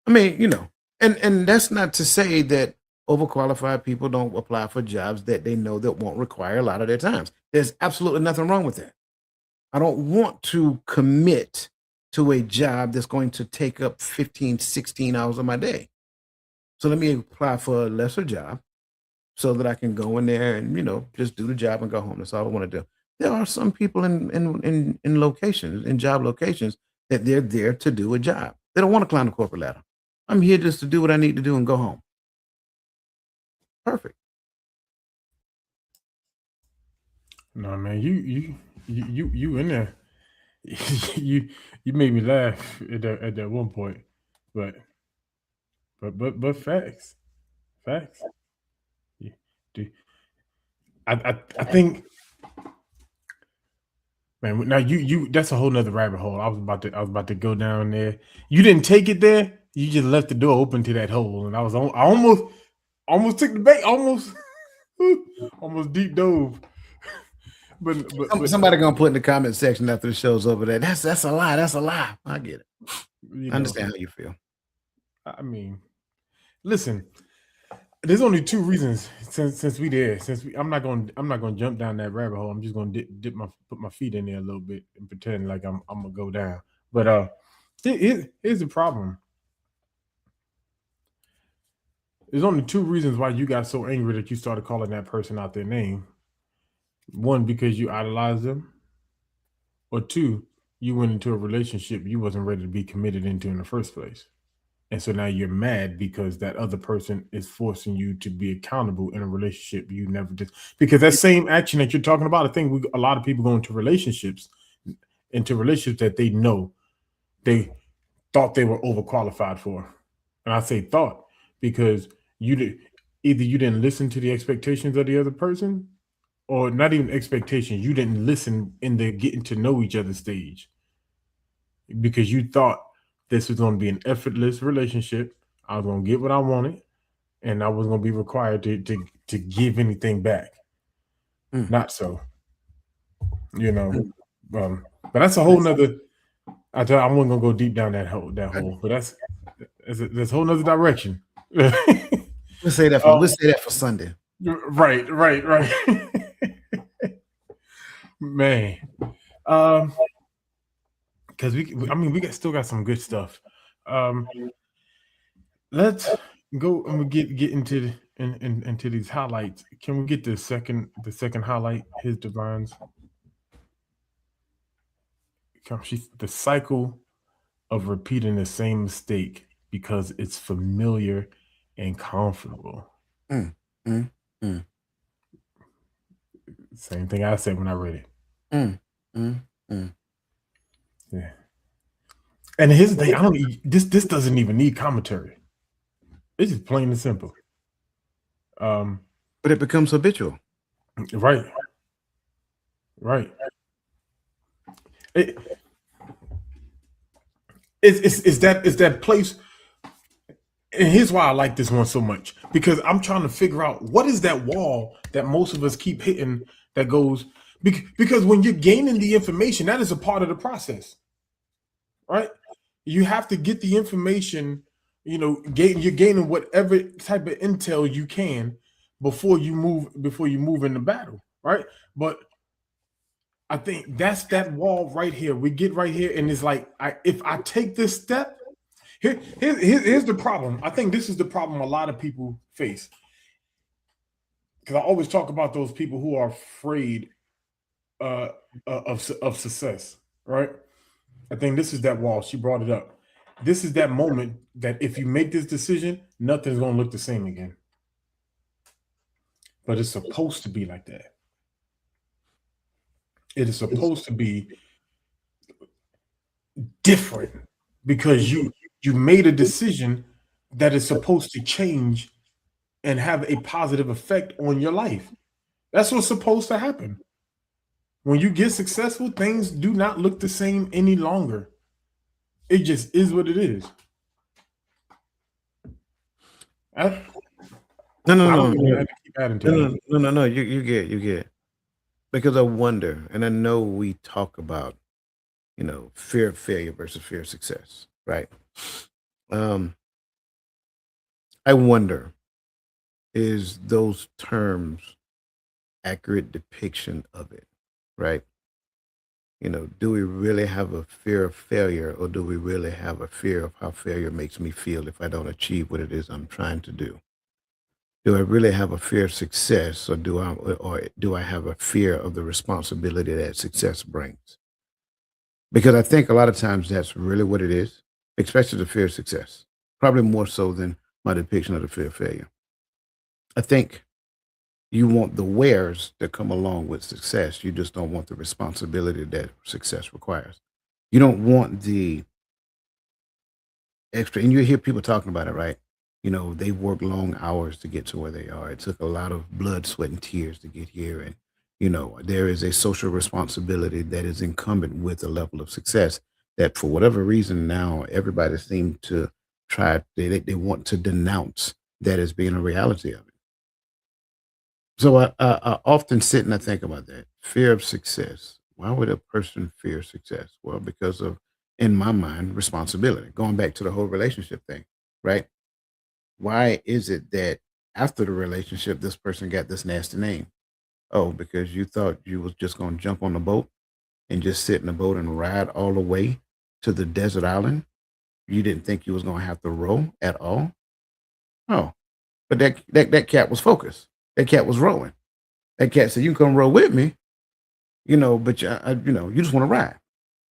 Speaker 3: I mean, and that's not to say that overqualified people don't apply for jobs that they know that won't require a lot of their times. There's absolutely nothing wrong with that. I don't want to commit to a job that's going to take up 15, 16 hours of my day. So let me apply for a lesser job so that I can go in there and, just do the job and go home. That's all I want to do. There are some people in locations, in job locations, that they're there to do a job. They don't want to climb the corporate ladder. I'm here just to do what I need to do and go home. Perfect.
Speaker 4: No, man, you in there. you made me laugh at that one point, but facts. Yeah, I think, man. Now you that's a whole nother rabbit hole. I was about to go down there. You didn't take it there. You just left the door open to that hole, and I almost took the bait. Almost deep dove. But
Speaker 3: somebody gonna put in the comment section after the show's over there. That's a lie. That's a lie. I get it. I understand how you feel.
Speaker 4: I mean, listen. There's only two reasons since we there. I'm not gonna jump down that rabbit hole. I'm just gonna put my feet in there a little bit and pretend like I'm gonna go down. But here's the problem. There's only two reasons why you got so angry that you started calling that person out their name. One, because you idolized them, or two, you went into a relationship you wasn't ready to be committed into in the first place. And so now you're mad because that other person is forcing you to be accountable in a relationship you never did. Because that same action that you're talking about, I think a lot of people go into relationships that they know they thought they were overqualified for. And I say thought because either you didn't listen to the expectations of the other person, or not even expectations. You didn't listen in the getting to know each other stage because you thought this was going to be an effortless relationship. I was going to get what I wanted, and I was going to be required to give anything back. Not so, But that's a whole nother. I wasn't going to go deep down that hole. But that's a whole nother direction.
Speaker 3: Let's say that for Sunday.
Speaker 4: Right. Man. because we still got some good stuff. Let's go and we get into into these highlights. Can we get the second highlight? His divines. She's the cycle of repeating the same mistake because it's familiar and comfortable.
Speaker 3: Mm, mm, mm,
Speaker 4: Same thing I said when I read it. Yeah. And here's the thing: this doesn't even need commentary. It's just plain and simple.
Speaker 3: But it becomes habitual.
Speaker 4: Right. It's that place. And here's why I like this one so much, because I'm trying to figure out what is that wall that most of us keep hitting that goes, because when you're gaining the information, that is a part of the process, right? You have to get the information, you're gaining whatever type of intel you can before you move into battle, right? But I think that's that wall right here. We get right here, and it's like, if I take this step, here's the problem. I think this is the problem a lot of people face. Because I always talk about those people who are afraid of success, right? I think this is that wall. She brought it up. This is that moment that if you make this decision, nothing's going to look the same again. But it's supposed to be like that. It is supposed to be different because you made a decision that is supposed to change and have a positive effect on your life. That's what's supposed to happen. When you get successful, things do not look the same any longer. It just is what it is.
Speaker 3: No. You get. Because I wonder, and I know we talk about, fear of failure versus fear of success, right? I wonder, is those terms accurate depiction of it, right? Do we really have a fear of failure, or do we really have a fear of how failure makes me feel if I don't achieve what it is I'm trying to do? Do I really have a fear of success, or do I have a fear of the responsibility that success brings? Because I think a lot of times that's really what it is, especially the fear of success, probably more so than my depiction of the fear of failure. I think you want the wares that come along with success. You just don't want the responsibility that success requires. You don't want the extra, and you hear people talking about it, right? They work long hours to get to where they are. It took a lot of blood, sweat, and tears to get here. And, there is a social responsibility that is incumbent with a level of success that for whatever reason now everybody seems to they want to denounce that as being a reality of it. So I often sit and I think about that. Fear of success. Why would a person fear success? Well, because of, in my mind, responsibility. Going back to the whole relationship thing, right? Why is it that after the relationship, this person got this nasty name? Oh, because you thought you was just going to jump on the boat and just sit in the boat and ride all the way to the desert island. You didn't think you was going to have to row at all. Oh, but that cat was focused. That cat was rowing. That cat said, "You can come row with me, but you just want to ride."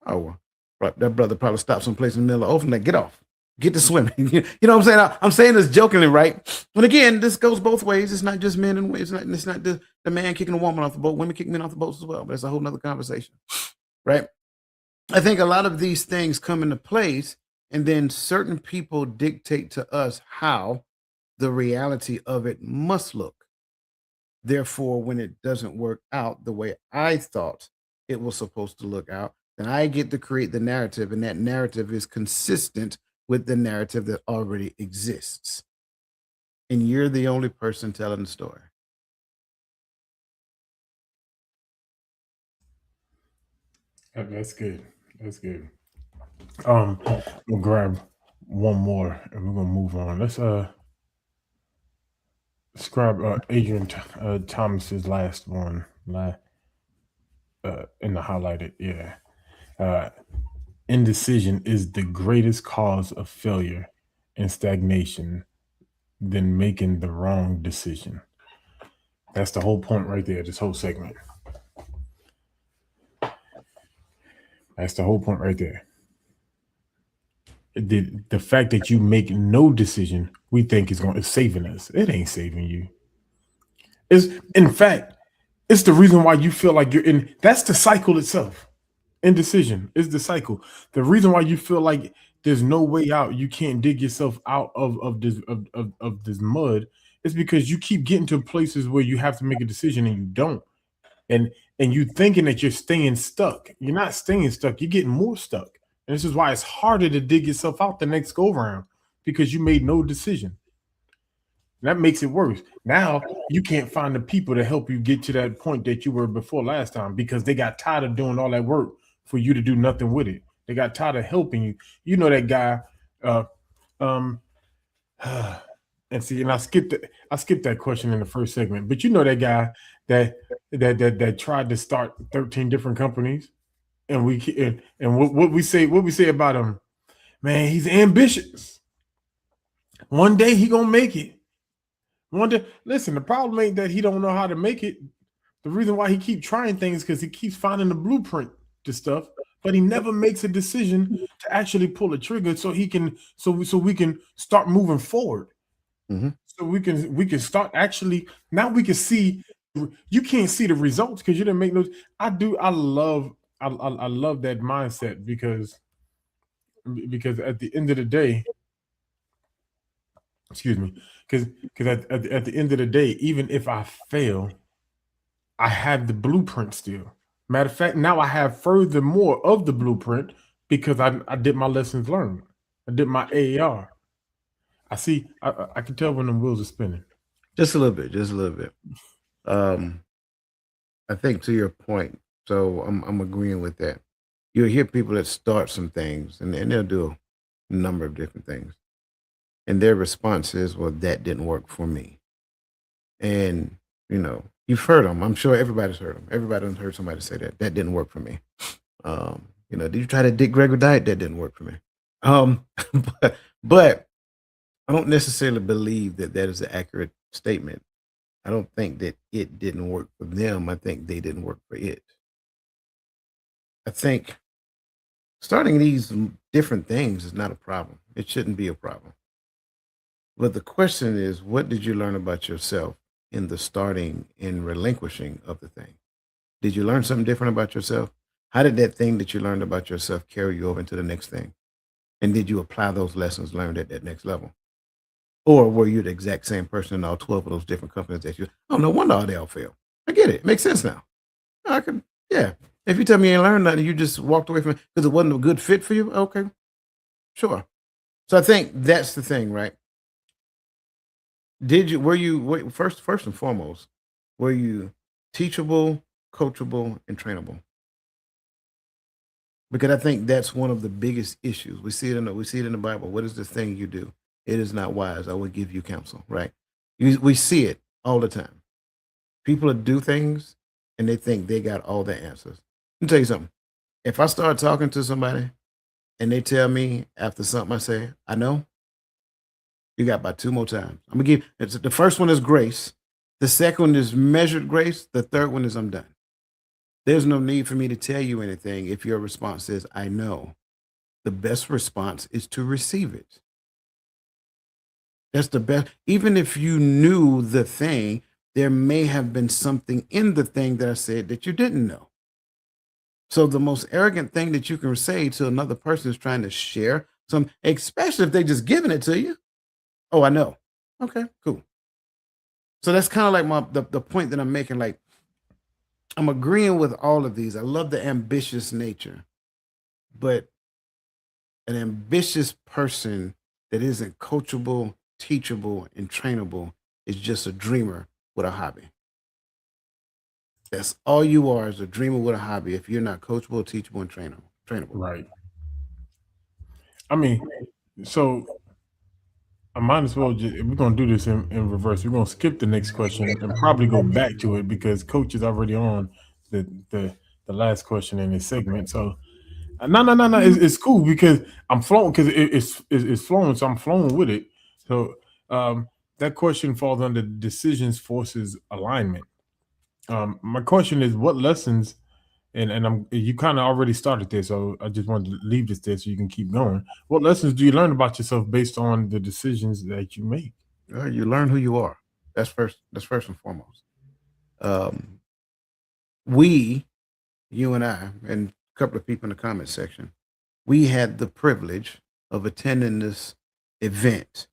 Speaker 3: Oh, well, that brother probably stopped someplace in the middle of the ocean. Like, get off. Get to swimming. You know what I'm saying? I'm saying this jokingly, right? And again, this goes both ways. It's not just men and it's not the man kicking a woman off the boat. Women kick men off the boats as well. But it's a whole nother conversation, right? I think a lot of these things come into place, and then certain people dictate to us how the reality of it must look. Therefore, when it doesn't work out the way I thought it was supposed to look out, then I get to create the narrative, and that narrative is consistent with the narrative that already exists. And you're the only person telling the story.
Speaker 4: That's good. That's good. We'll grab one more and we're gonna move on. Let's grab Adrian Thomas's last one in the highlighted. Yeah. indecision is the greatest cause of failure and stagnation than making the wrong decision. That's the whole point right there, this whole segment. That's the whole point right there. The fact that you make no decision, we think is saving us. It ain't saving you. It's, in fact, it's the reason why you feel like you're in. That's the cycle itself. Indecision is the cycle. The reason why you feel like there's no way out, you can't dig yourself out of this mud, is because you keep getting to places where you have to make a decision and you don't. And you thinking that you're staying stuck. You're not staying stuck, you're getting more stuck. And this is why it's harder to dig yourself out the next go round, because you made no decision. That makes it worse. Now you can't find the people to help you get to that point that you were before last time, because they got tired of doing all that work for you to do nothing with it. They got tired of helping you. You know that guy. And see, and I skipped that question in the first segment. But you know that guy that tried to start 13 different companies, and what we say about him, man, he's ambitious. One day he gonna make it. One day, listen, the problem ain't that he don't know how to make it. The reason why he keep trying things because he keeps finding the blueprint to stuff, but he never makes a decision to actually pull a trigger so we can start moving forward.
Speaker 3: Mm-hmm.
Speaker 4: So we can start actually, now we can see. You can't see the results because you didn't make those. I love that mindset because at the end of the day, excuse me, because at the end of the day, even if I fail, I have the blueprint still. Matter of fact, now I have furthermore of the blueprint because I did my lessons learned. I did my AAR. I see. I can tell when the wheels are spinning.
Speaker 3: Just a little bit. I think to your point, so I'm agreeing with that. You'll hear people that start some things and they'll do a number of different things. And their response is, well, that didn't work for me. And, you've heard them. I'm sure everybody's heard them. Everybody's heard somebody say that. That didn't work for me. Did you try the Dick Gregory diet? That didn't work for me. But I don't necessarily believe that is an accurate statement. I don't think that it didn't work for them. I think they didn't work for it. I think starting these different things is not a problem. It shouldn't be a problem. But the question is, what did you learn about yourself in the starting and relinquishing of the thing? Did you learn something different about yourself? How did that thing that you learned about yourself carry you over into the next thing? And did you apply those lessons learned at that next level? Or were you the exact same person in all 12 of those different companies that you, oh, no wonder they all failed. I get it. It makes sense now. Yeah. If you tell me you ain't learned nothing, you just walked away from it because it wasn't a good fit for you, okay, sure. So I think that's the thing, right? First and foremost, were you teachable, coachable, and trainable? Because I think that's one of the biggest issues. We see it in the Bible. What is the thing you do? It is not wise. I will give you counsel, right? We see it all the time. People do things and they think they got all the answers. Let me tell you something. If I start talking to somebody and they tell me after something I say, I know, you got about 2 more times. I'm going to give, the first one is grace. The second one is measured grace. The third one is I'm done. There's no need for me to tell you anything if your response is, I know. The best response is to receive it. That's the best. Even if you knew the thing, there may have been something in the thing that I said that you didn't know. So the most arrogant thing that you can say to another person is trying to share some, especially if they're just giving it to you. Oh, I know. Okay, cool. So that's kind of like the point that I'm making. Like, I'm agreeing with all of these. I love the ambitious nature, but an ambitious person that isn't coachable, teachable, and trainable is just a dreamer with a hobby. That's all you are, is a dreamer with a hobby if you're not coachable, teachable, and trainable.
Speaker 4: Right. I mean, so I might as well we're gonna do this in reverse. We're gonna skip the next question and probably go back to it because Coach is already on the last question in this segment. So No. It's cool because I'm flowing because it's flowing, so I'm flowing with it. So that question falls under decisions forces alignment. My question is, what lessons? And I'm you kind of already started there, so I just wanted to leave this there so you can keep going. What lessons do you learn about yourself based on the decisions that you make?
Speaker 3: You learn who you are. That's first. That's first and foremost. Um, we, you and I, and a couple of people in the comment section, we had the privilege of attending this event.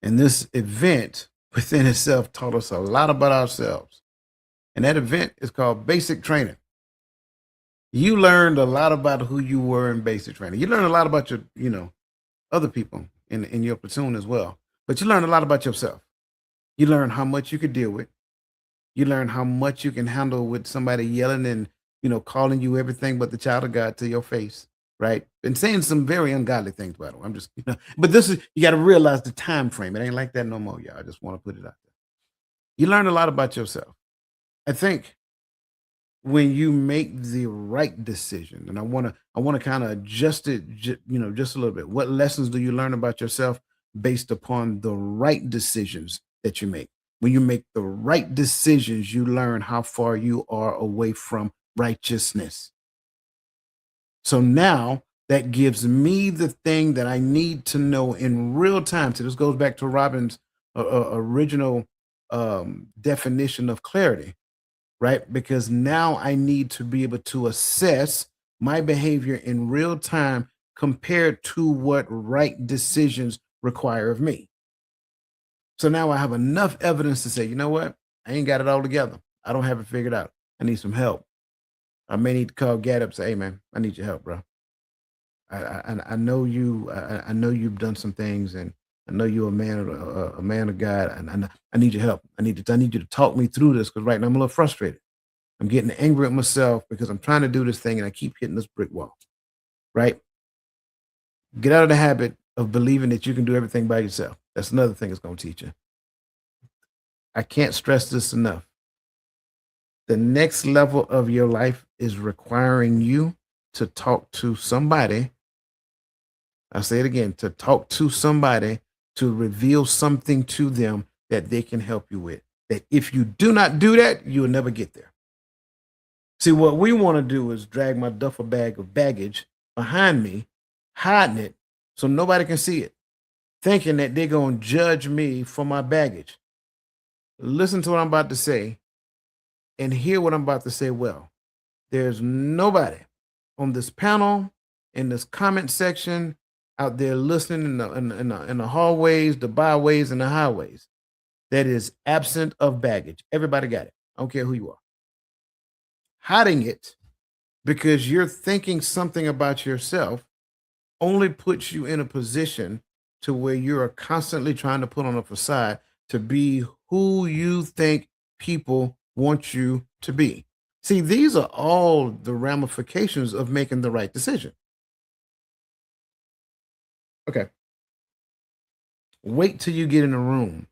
Speaker 3: And this event within itself taught us a lot about ourselves. And that event is called basic training. You learned a lot about who you were in basic training. You learned a lot about your, other people in your platoon as well. But you learned a lot about yourself. You learned how much you could deal with. You learn how much you can handle with somebody yelling and, calling you everything but the child of God to your face, right? And saying some very ungodly things, by the way. I'm just, but this is, you got to realize the time frame. It ain't like that no more, y'all. I just want to put it out there. You learn a lot about yourself. I think when you make the right decision, and I want to kind of adjust it, just a little bit. What lessons do you learn about yourself based upon the right decisions that you make? When you make the right decisions, you learn how far you are away from righteousness. So now that gives me the thing that I need to know in real time. So this goes back to Robin's original definition of clarity, right? Because now I need to be able to assess my behavior in real time compared to what right decisions require of me. So now I have enough evidence to say, you know what? I ain't got it all together. I don't have it figured out. I need some help. I may need to call Gad up and say, hey man, I need your help, bro. I know you. I know you've done some things, and I know you're a man of God, and I need your help. I need you to talk me through this because right now I'm a little frustrated. I'm getting angry at myself because I'm trying to do this thing and I keep hitting this brick wall. Right? Get out of the habit of believing that you can do everything by yourself. That's another thing it's going to teach you. I can't stress this enough. The next level of your life is requiring you to talk to somebody. I'll say it again, to talk to somebody to reveal something to them that they can help you with. That if you do not do that, you will never get there. See, what we want to do is drag my duffel bag of baggage behind me, hiding it so nobody can see it, thinking that they're going to judge me for my baggage. Listen to what I'm about to say and hear what I'm about to say well. There's nobody on this panel, in this comment section, out there listening in the hallways, the byways, and the highways that is absent of baggage. Everybody got it. I don't care who you are. Hiding it because you're thinking something about yourself only puts you in a position to where you're constantly trying to put on a facade to be who you think people want you to be. See, these are all the ramifications of making the right decision. Okay. Wait till you get in a room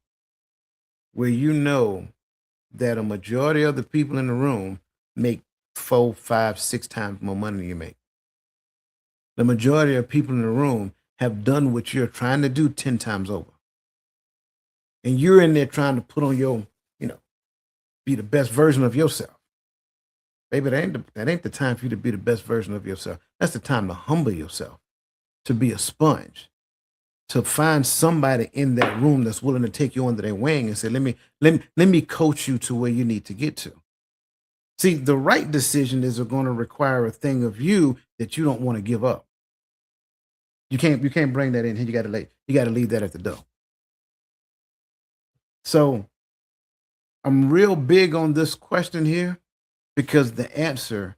Speaker 3: where you know that a majority of the people in the room make 4, 5, 6 times more money than you make. The majority of people in the room have done what you're trying to do 10 times over. And you're in there trying to put on your, be the best version of yourself. Baby, that ain't the time for you to be the best version of yourself. That's the time to humble yourself, to be a sponge, to find somebody in that room that's willing to take you under their wing and say, let me coach you to where you need to get to. See, the right decision is going to require a thing of you that you don't want to give up. You can't bring that in here. You got to leave that at the door. So I'm real big on this question here because the answer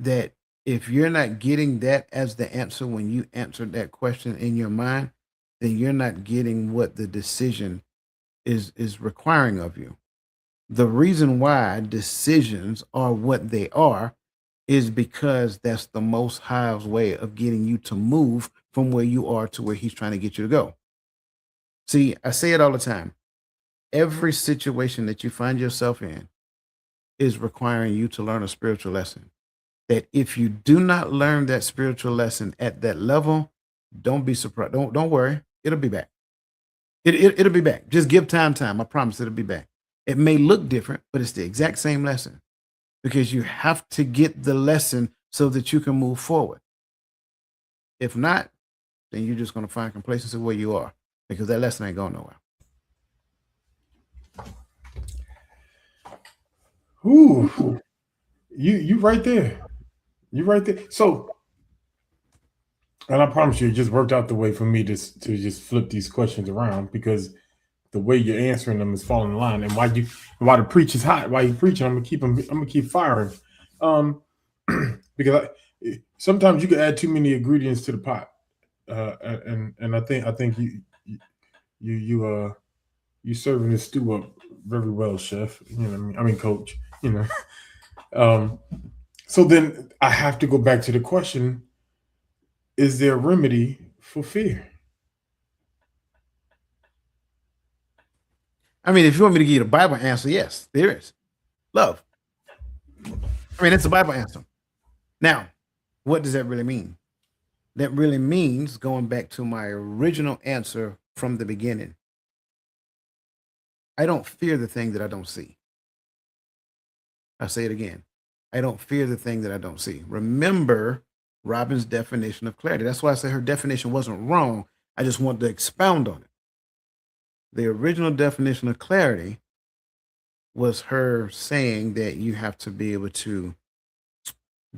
Speaker 3: that if you're not getting that as the answer when you answered that question in your mind, then you're not getting what the decision is requiring of you. The reason why decisions are what they are is because that's the Most High's way of getting you to move from where you are to where he's trying to get you to go. See, I say it all the time. Every situation that you find yourself in is requiring you to learn a spiritual lesson. that if you do not learn that spiritual lesson at that level, don't be surprised. Don't worry. It'll be back. It'll be back. Just give time. I promise it'll be back. It may look different, but it's the exact same lesson because you have to get the lesson so that you can move forward. If not, then you're just going to find complacency where you are because that lesson ain't going nowhere.
Speaker 4: Ooh, you right there. You right there. So, and I promise you, it just worked out the way for me to just flip these questions around because the way you're answering them is falling in line. And while the preach is hot, while you preaching, I'm gonna keep firing. Because sometimes you can add too many ingredients to the pot, and I think you serving this stew up very well, chef. You know what I mean, coach. You know, so then I have to go back to the question: is there a remedy for fear?
Speaker 3: I mean, if you want me to give you the Bible answer, yes, there is. Love. I mean, it's a Bible answer. Now, what does that really mean? That really means going back to my original answer from the beginning. I don't fear the thing that I don't see. I'll say it again. I don't fear the thing that I don't see. Remember Robin's definition of clarity. That's why I say her definition wasn't wrong. I just wanted to expound on it. The original definition of clarity was her saying that you have to be able to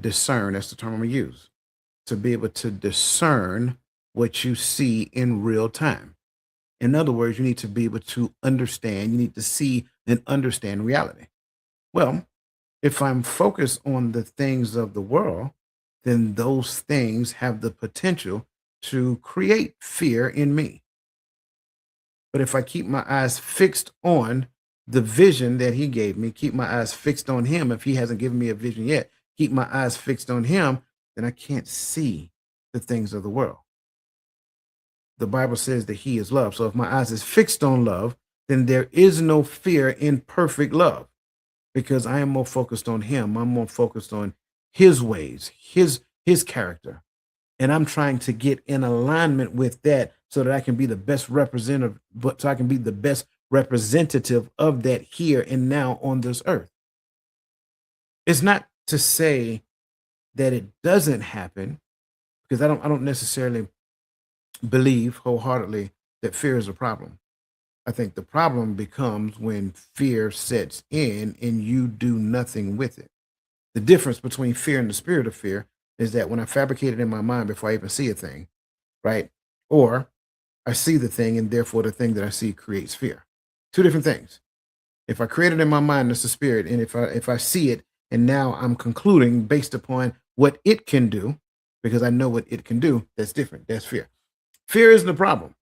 Speaker 3: discern. That's the term I'm going to use. To be able to discern what you see in real time. In other words, you need to be able to understand. You need to see and understand reality. Well, if I'm focused on the things of the world, then those things have the potential to create fear in me. But if I keep my eyes fixed on the vision that he gave me, keep my eyes fixed on him, if he hasn't given me a vision yet, keep my eyes fixed on him, then I can't see the things of the world. The Bible says that he is love. So if my eyes is fixed on love, then there is no fear in perfect love because I am more focused on him. I'm more focused on his ways, his character. And I'm trying to get in alignment with that so that I can be the best representative, so I can be the best representative of that here and now on this earth. It's not to say that it doesn't happen, because I don't necessarily believe wholeheartedly that fear is a problem. I think the problem becomes when fear sets in and you do nothing with it. The difference between fear and the spirit of fear is that when I fabricate it in my mind before I even see a thing, right? Or I see the thing and therefore the thing that I see creates fear. Two different things. If I create it in my mind, it's the spirit. And if I see it and now I'm concluding based upon what it can do, because I know what it can do, that's different. That's fear. Fear isn't the problem.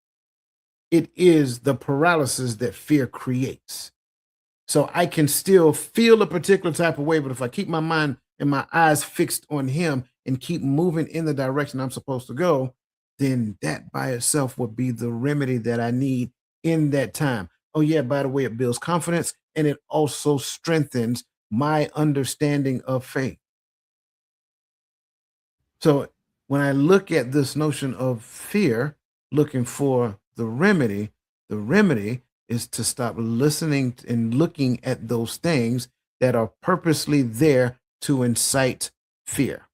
Speaker 3: It is the paralysis that fear creates. So I can still feel a particular type of way, but if I keep my mind and my eyes fixed on him and keep moving in the direction I'm supposed to go, then that by itself would be the remedy that I need in that time. Oh yeah, by the way, it builds confidence and it also strengthens my understanding of faith. So when I look at this notion of fear, looking for the remedy is to stop listening and looking at those things that are purposely there to incite fear.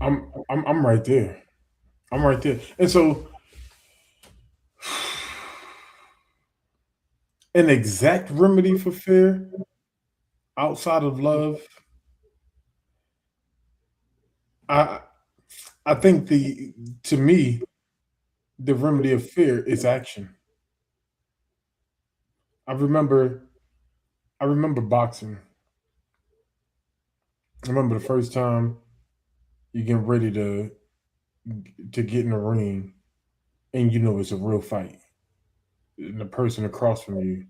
Speaker 4: I'm right there. I'm right there. And so an exact remedy for fear outside of love, I think to me, the remedy of fear is action. I remember boxing. I remember the first time you get ready to get in the ring and you know it's a real fight. And the person across from you,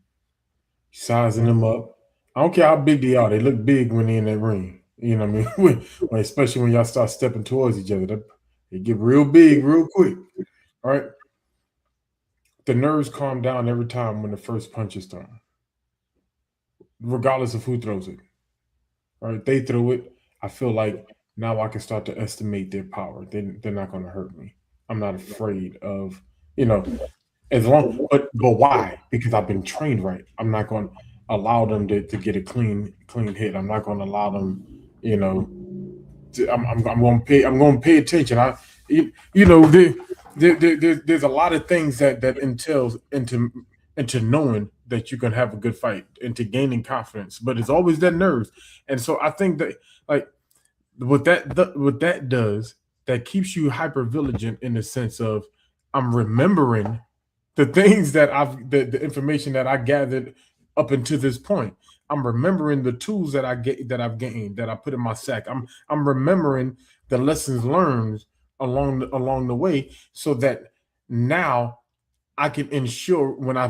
Speaker 4: sizing them up. I don't care how big they are, they look big when they're in that ring. You know what I mean? Especially when y'all start stepping towards each other. They get real big real quick. All right. The nerves calm down every time when the first punch is thrown. regardless of who throws it. Right? They threw it. I feel like now I can start to estimate their power. They're not going to hurt me. I'm not afraid of, you know, as long, but why? Because I've been trained right. I'm not going to allow them to get a clean hit. I'm not going to allow them, you know, I'm going to pay attention. There's a lot of things that entails into knowing that you can have a good fight, into gaining confidence, but it's always that nerves. And so I think that, like, what that does, that keeps you hyper vigilant in the sense of, I'm remembering the things that the information that I gathered up until this point. I'm remembering the tools that I've gained, that I put in my sack. I'm remembering the lessons learned along the way, so that now I can ensure when I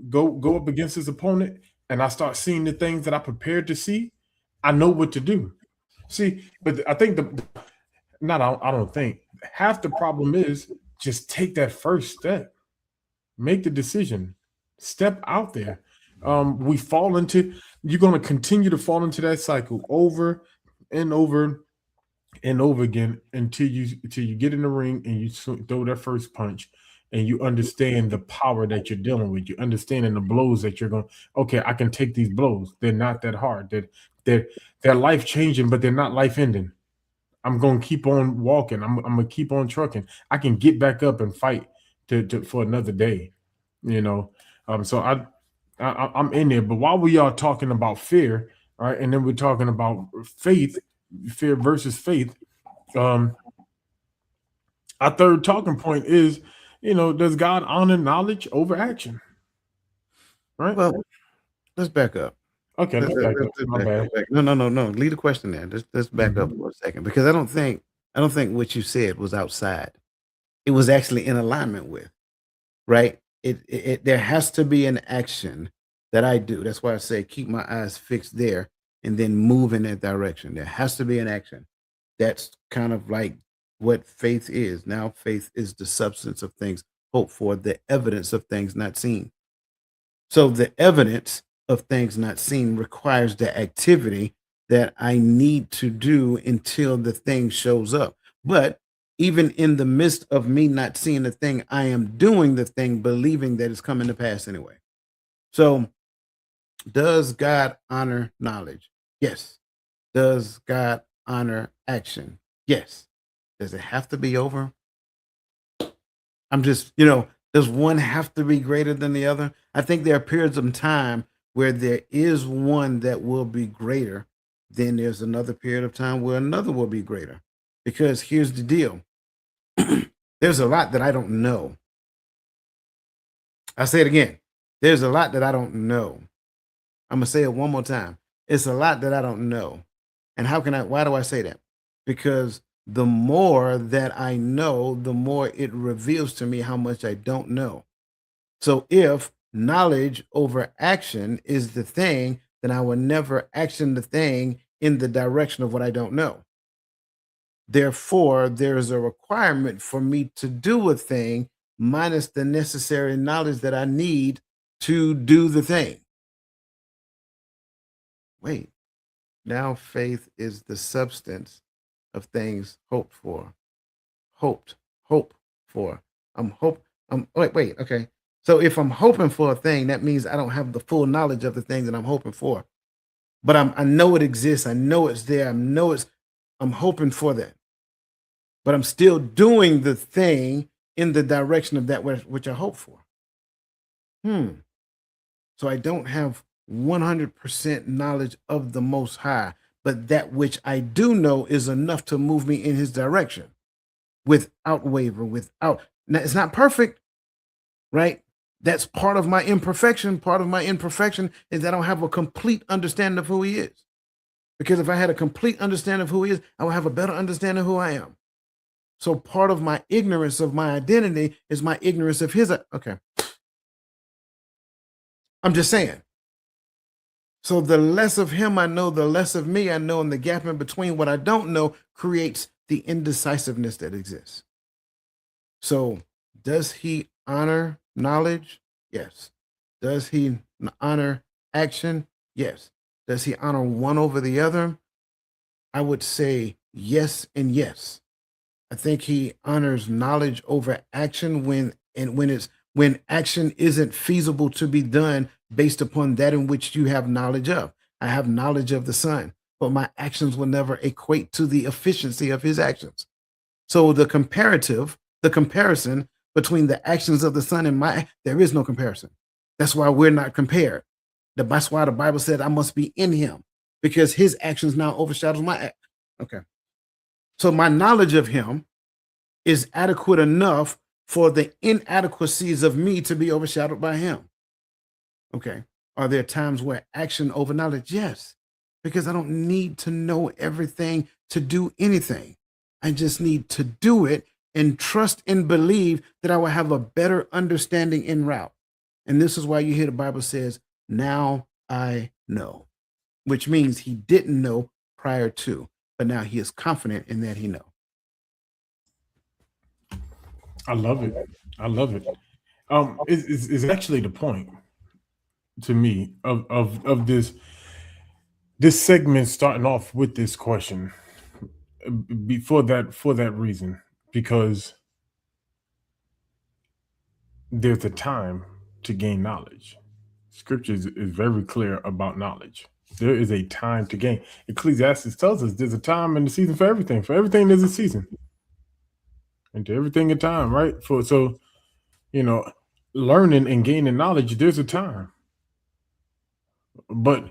Speaker 4: go up against this opponent and I start seeing the things that I prepared to see, I know what to do. See, but I think I don't think half the problem is just take that first step, make the decision, step out there. We fall into You're going to continue to fall into that cycle over and over and over again until you get in the ring and you throw that first punch, and you understand the power that you're dealing with. You understanding the blows that you're going. Okay, I can take these blows. They're not that hard. They're life changing, but they're not life ending. I'm gonna keep on walking. I'm gonna keep on trucking. I can get back up and fight for another day. You know. So I'm in there. But while we are talking about fear, right, and then we're talking about faith, fear versus faith. Our third talking point is, does God honor knowledge over action? Right?
Speaker 3: Well, let's back up.
Speaker 4: Okay, let's back up. My bad.
Speaker 3: No. Leave the question there. Let's back up
Speaker 4: Mhm.
Speaker 3: for a second, because I don't think what you said was outside. It was actually in alignment with, right? There has to be an action that I do. That's why I say keep my eyes fixed there and then move in that direction. There has to be an action. That's kind of like what faith is. Now, faith is the substance of things hoped for, the evidence of things not seen. So the evidence of things not seen requires the activity that I need to do until the thing shows up. But even in the midst of me not seeing the thing, I am doing the thing, believing that it's coming to pass anyway. So, does God honor knowledge? Yes. Does God honor action? Yes. Does it have to be over? I'm just, does one have to be greater than the other? I think there are periods of time where there is one that will be greater. Then there's another period of time where another will be greater. Because here's the deal. There's a lot that I don't know. I say it again. There's a lot that I don't know. I'm going to say it one more time. It's a lot that I don't know. And why do I say that? Because the more that I know, the more it reveals to me how much I don't know. So if knowledge over action is the thing, then I will never action the thing in the direction of what I don't know. Therefore, there is a requirement for me to do a thing minus the necessary knowledge that I need to do the thing. Wait, now faith is the substance of things hoped for. Hope for. Wait, okay. So if I'm hoping for a thing, that means I don't have the full knowledge of the thing that I'm hoping for. But I know it exists. I know it's there. I'm hoping for that. But I'm still doing the thing in the direction of that which I hope for. So I don't have 100% knowledge of the Most High, but that which I do know is enough to move me in His direction without waver, now, it's not perfect, right? That's part of my imperfection. Part of my imperfection is that I don't have a complete understanding of who He is. Because if I had a complete understanding of who He is, I would have a better understanding of who I am. So part of my ignorance of my identity is my ignorance of His. Okay. I'm just saying. So the less of Him I know, the less of me I know, and the gap in between what I don't know creates the indecisiveness that exists. So does He honor knowledge? Yes. Does He honor action? Yes. Does he honor one over the other? I would say yes and yes. I think he honors knowledge over action when action isn't feasible to be done based upon that in which you have knowledge of. I have knowledge of the Son, but my actions will never equate to the efficiency of his actions. So the comparison between the actions of the Son and there is no comparison. That's why we're not compared. That's why the Bible said I must be in him, because his actions now overshadows my act. Okay. So my knowledge of him is adequate enough for the inadequacies of me to be overshadowed by him. Okay. Are there times where action over knowledge? Yes, because I don't need to know everything to do anything. I just need to do it and trust and believe that I will have a better understanding en route. And this is why you hear the Bible says, now I know, which means he didn't know prior to, but now he is confident in that he knows.
Speaker 4: I love it. I love it. It's actually the point to me of this segment starting off with this question for that reason, because there's a time to gain knowledge. Scripture is very clear about knowledge. There is a time to gain. Ecclesiastes tells us there's a time and a season for everything. For everything, there's a season. And to everything a time, right? So, learning and gaining knowledge, there's a time. But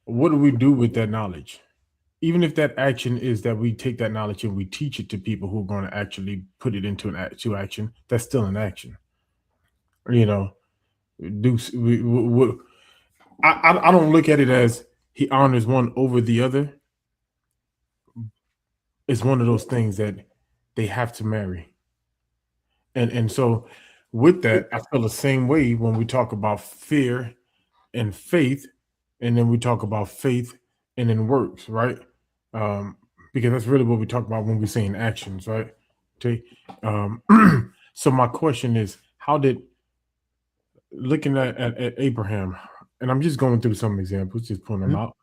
Speaker 4: what do we do with that knowledge? Even if that action is that we take that knowledge and we teach it to people who are going to actually put it into action, that's still an action. I don't look at it as he honors one over the other. It's one of those things that they have to marry. And so with that, I feel the same way when we talk about fear and faith, and then we talk about faith and then works, right? Because that's really what we talk about when we say in actions, right? Okay. So my question is, how did, looking at Abraham, and I'm just going through some examples, just pulling them out,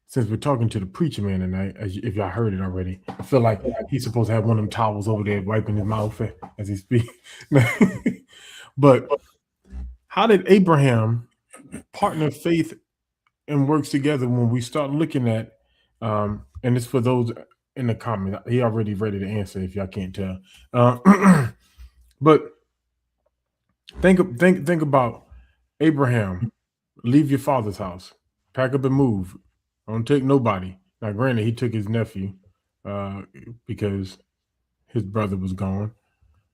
Speaker 4: since we're talking to the preacher man tonight, if y'all heard it already, I feel like he's supposed to have one of them towels over there wiping his mouth as he speaks. But how did Abraham partner faith and works together when we start looking at, and it's for those in the comments, he already ready to answer if y'all can't tell. But think about Abraham, leave your father's house, pack up and move. Don't take nobody. Now, granted, he took his nephew because his brother was gone,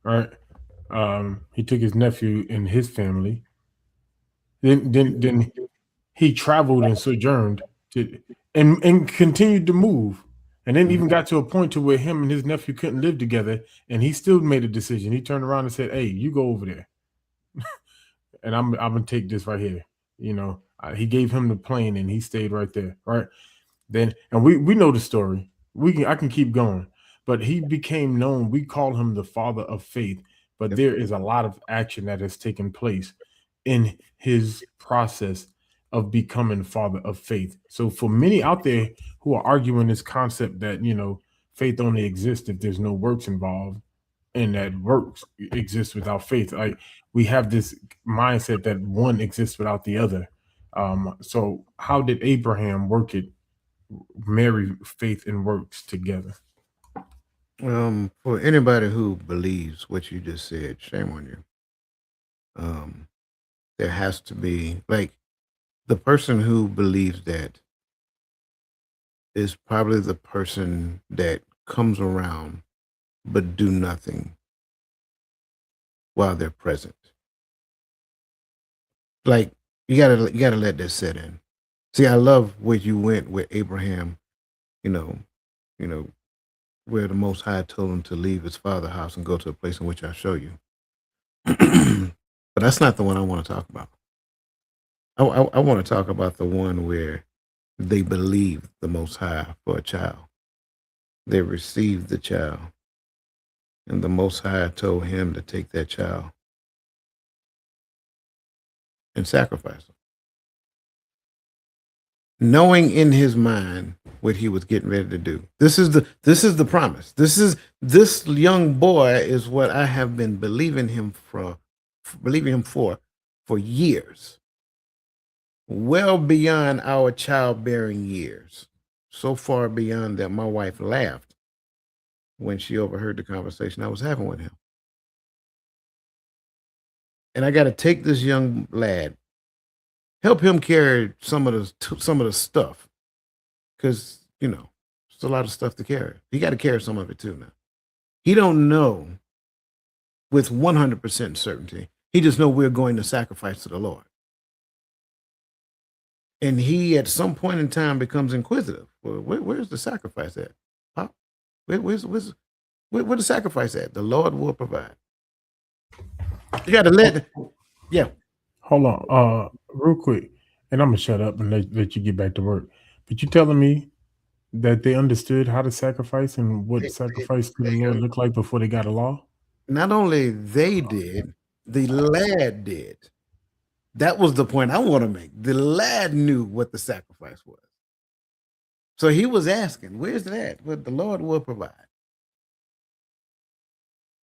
Speaker 4: right? He took his nephew and his family. Then he traveled and sojourned and continued to move, and then even got to a point to where him and his nephew couldn't live together, and he still made a decision. He turned around and said, "Hey, you go over there, and I'm gonna take this right here." He gave him the plane, and he stayed right there, right? Then, and we know the story. I can keep going, but he became known. We call him the father of faith, but there is a lot of action that has taken place in his process of becoming father of faith. So for many out there who are arguing this concept that, faith only exists if there's no works involved, and that works exists without faith, like we have this mindset that one exists without the other. So how did Abraham marry faith and works together?
Speaker 3: For anybody who believes what you just said, shame on you. There has to be, like, the person who believes that is probably the person that comes around but do nothing while they're present. Like, you gotta let that set in. See, I love where you went with Abraham, you know, where the Most High told him to leave his father's house and go to a place in which I'll show you. But that's not the one I want to talk about. I want to talk about the one where they believed the Most High for a child. They received the child, and the Most High told him to take that child and sacrifice him, knowing in his mind what he was getting ready to do. This is the promise. This young boy is what I have been believing him for years, well beyond our childbearing years, so far beyond that my wife laughed when she overheard the conversation I was having with him. And I got to take this young lad, help him carry some of the stuff, because it's a lot of stuff to carry. He got to carry some of it too now. He don't know with 100% certainty. He just know we're going to sacrifice to the Lord. And he, at some point in time, becomes inquisitive. Well, where's the sacrifice at? Pop? Where's the sacrifice at? The Lord will provide. You got to let, yeah.
Speaker 4: Hold on, real quick, and I'm gonna shut up and let you get back to work. But you telling me that they understood how to sacrifice and what sacrifice to the Lord looked like before they got a law?
Speaker 3: Not only they did, the lad did. That was the point I want to make. The lad knew what the sacrifice was. So he was asking, where's that? Well, the Lord will provide.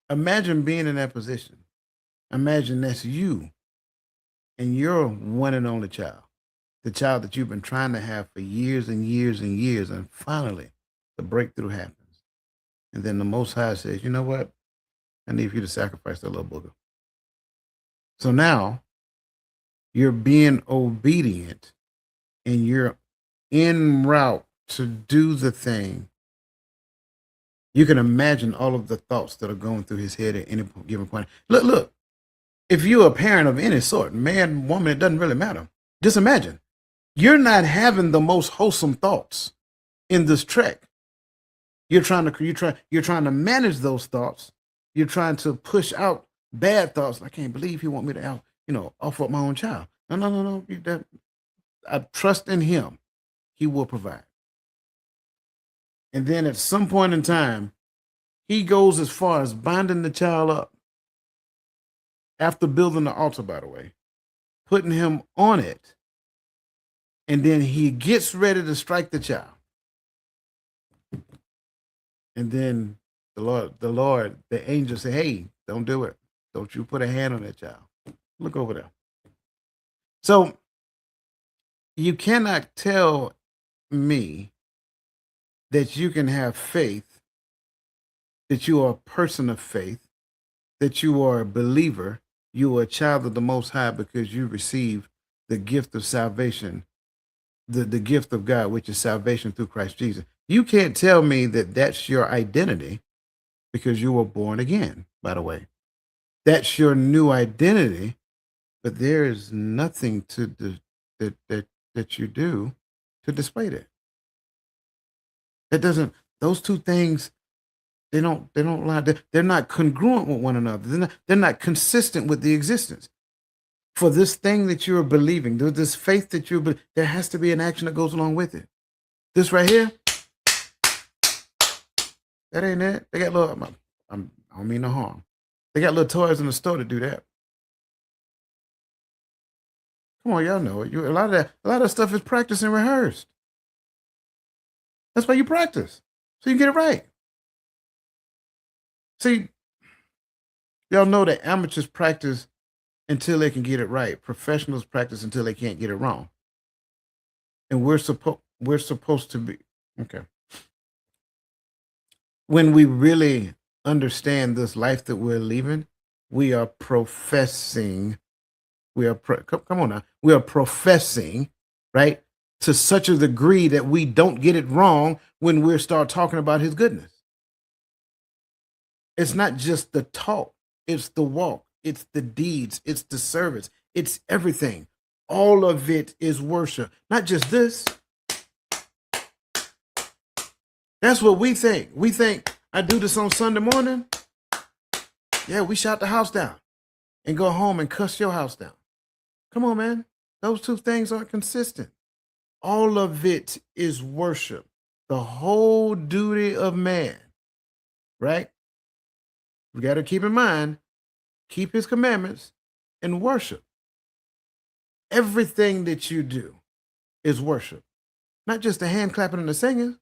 Speaker 3: Imagine being in that position. Imagine that's you and your one and only child, the child that you've been trying to have for years and years and years. And finally, the breakthrough happens. And then the Most High says, you know what? I need for you to sacrifice that little booger. So now you're being obedient and you're en route to do the thing. You can imagine all of the thoughts that are going through his head at any given point. Look, if you're a parent of any sort, man, woman, it doesn't really matter. Just imagine you're not having the most wholesome thoughts in this trek. You're trying to manage those thoughts. You're trying to push out bad thoughts. I can't believe he want me to offer up my own child. No. I trust in him. He will provide. And then at some point in time, he goes as far as binding the child up after building the altar, by the way, putting him on it. And then he gets ready to strike the child. And then the angel say, hey, don't do it. Don't you put a hand on that child. Look over there. So you cannot tell me that you can have faith, that you are a person of faith, that you are a believer, you are a child of the Most High because you receive the gift of salvation, the gift of God, which is salvation through Christ Jesus. You can't tell me that that's your identity because you were born again, by the way. That's your new identity, but there is nothing that you do to display that. Those two things, they don't lie. They're not congruent with one another. They're not consistent with the existence. For this thing that you're believing, this faith that there has to be an action that goes along with it. This right here, that ain't it. They got little, I don't mean no harm. They got little toys in the store to do that. Come on, y'all know it. A lot of stuff is practiced and rehearsed. That's why you practice, so you get it right. See, y'all know that amateurs practice until they can get it right. Professionals practice until they can't get it wrong. And we're supposed to be okay. When we really understand this life that we're living, we are professing. Come on now. We are professing, right, to such a degree that we don't get it wrong when we start talking about his goodness. It's not just the talk, it's the walk, it's the deeds, it's the service, it's everything. All of it is worship, not just this. That's what we think. We think I do this on Sunday morning. Yeah, we shut the house down and go home and cuss your house down. Come on, man. Those two things aren't consistent. All of it is worship. The whole duty of man, right? We got to keep in mind, keep his commandments and worship. everything that you do is worship, not just the hand clapping and the singing.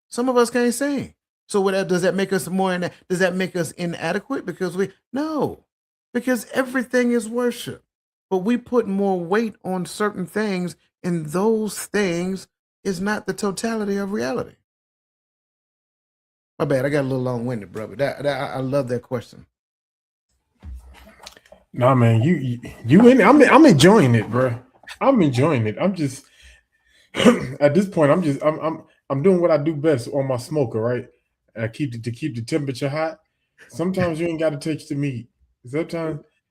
Speaker 3: Some of us can't sing. So does that make us does that make us inadequate? Because no, because everything is worship. But we put more weight on certain things, and those things is not the totality of reality. My bad, I got a little long-winded, brother. I love that question.
Speaker 4: Nah, man, you in it. I'm enjoying it, bro. I'm enjoying it. I'm just at this point, I'm doing what I do best on my smoker, right? I keep the temperature hot. Sometimes you ain't got to touch the meat.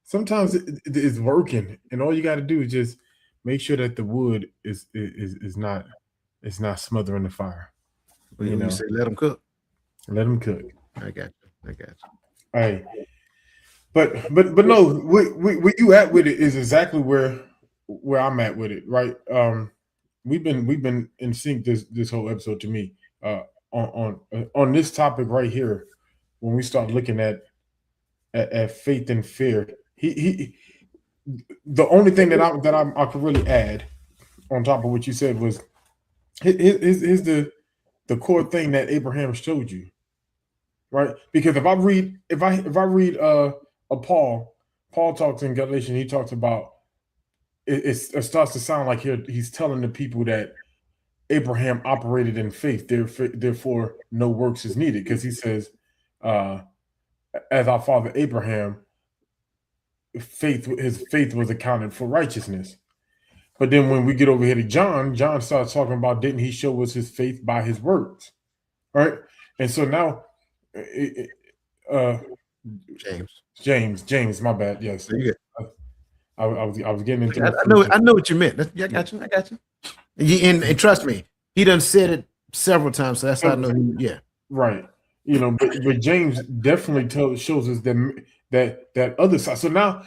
Speaker 4: Sometimes it's working, and all you got to do is just make sure that the wood is not smothering the fire.
Speaker 3: You say let them cook.
Speaker 4: Let them cook.
Speaker 3: I got you.
Speaker 4: Hey, but no, where you at with it is exactly where I'm at with it, right? We've been in sync this whole episode to me. On this topic right here, when we start looking at faith and fear, he the only thing that I could really add on top of what you said was here's the core thing that Abraham showed you, right? Because if I read Paul talks in Galatians, he talks about it starts to sound like he's telling the people that Abraham operated in faith, therefore no works is needed, because he says, as our father Abraham, his faith was accounted for righteousness. But then when we get over here to John starts talking about, didn't he show us his faith by his words, right? And so now, James, my bad. Yes, I was getting into.
Speaker 3: I know what you meant. I got you. And trust me, he done said it several times, so that's how I know.
Speaker 4: Right. But James definitely shows us that other side. So now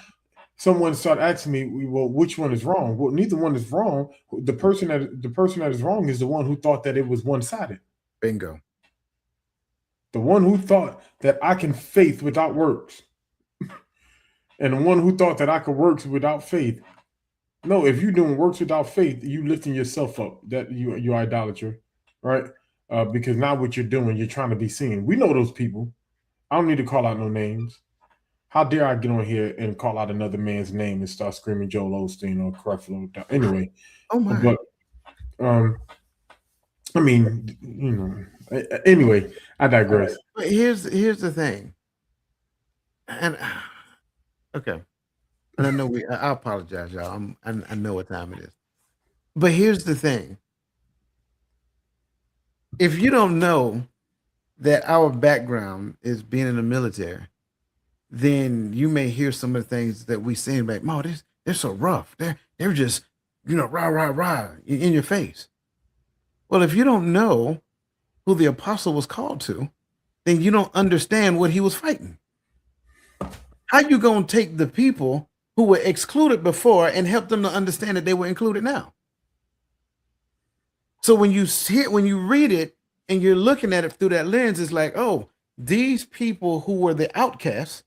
Speaker 4: someone started asking me, well, which one is wrong? Well, neither one is wrong. The person that is wrong is the one who thought that it was one-sided.
Speaker 3: Bingo.
Speaker 4: The one who thought that I can faith without works. And the one who thought that I could works without faith. No, if you're doing works without faith, you lifting yourself up. That you're idolatry, right? Because now what you're doing, you're trying to be seen. We know those people. I don't need to call out no names. How dare I get on here and call out another man's name and start screaming Joel Osteen or Creflo? Anyway,
Speaker 3: oh my.
Speaker 4: But I mean, anyway, I digress.
Speaker 3: But here's the thing, and okay, and I know I apologize, y'all. I know what time it is, but here's the thing: if you don't know that our background is being in the military, then you may hear some of the things that we say like, "Mo, they're so rough. They're just, rah in your face." Well, if you don't know who the apostle was called to, then you don't understand what he was fighting. How you gonna take the people who were excluded before and help them to understand that they were included now? So when you read it and you're looking at it through that lens, it's like, oh, these people who were the outcasts,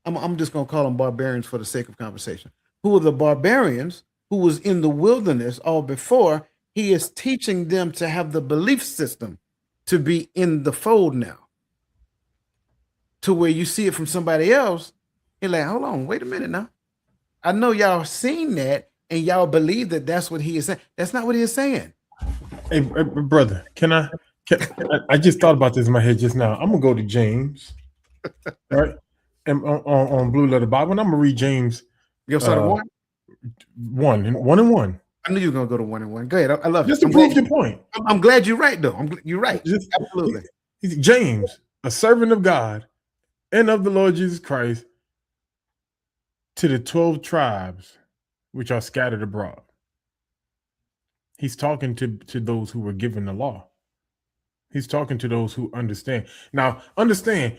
Speaker 3: I'm just gonna call them barbarians for the sake of conversation, who were the barbarians who was in the wilderness all before. He is teaching them to have the belief system to be in the fold now. To where you see it from somebody else, you're like, hold on, wait a minute now. I know y'all seen that and y'all believe that that's what he is saying. That's not what he is saying.
Speaker 4: Hey brother, I just thought about this in my head just now. I'm gonna go to James, right? And on Blue Letter Bible, and I'm gonna read James.
Speaker 3: You started one and one. I knew you were gonna go to 1 and 1. Go ahead. I love it.
Speaker 4: Just to prove your point.
Speaker 3: I'm glad you're right, though. You're right. Absolutely.
Speaker 4: James, a servant of God and of the Lord Jesus Christ, to the 12 tribes which are scattered abroad. He's talking to those who were given the law. He's talking to those who understand. Now, understand,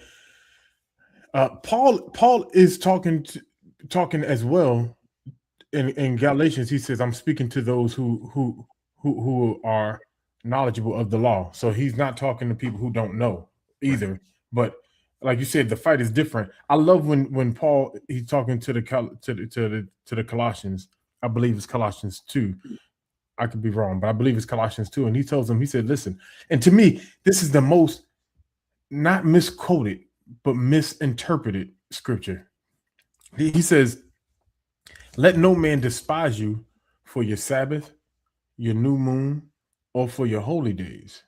Speaker 4: Paul is talking as well. In Galatians, he says, I'm speaking to those who are knowledgeable of the law. So he's not talking to people who don't know either. Right. But like you said, the fight is different. I love when Paul, he's talking to the Colossians, I believe it's Colossians 2. I could be wrong, but I believe it's Colossians 2. And he tells them, he said, listen, and to me, this is the most not misquoted, but misinterpreted scripture. He says, let no man despise you for your Sabbath, your new moon, or for your holy days.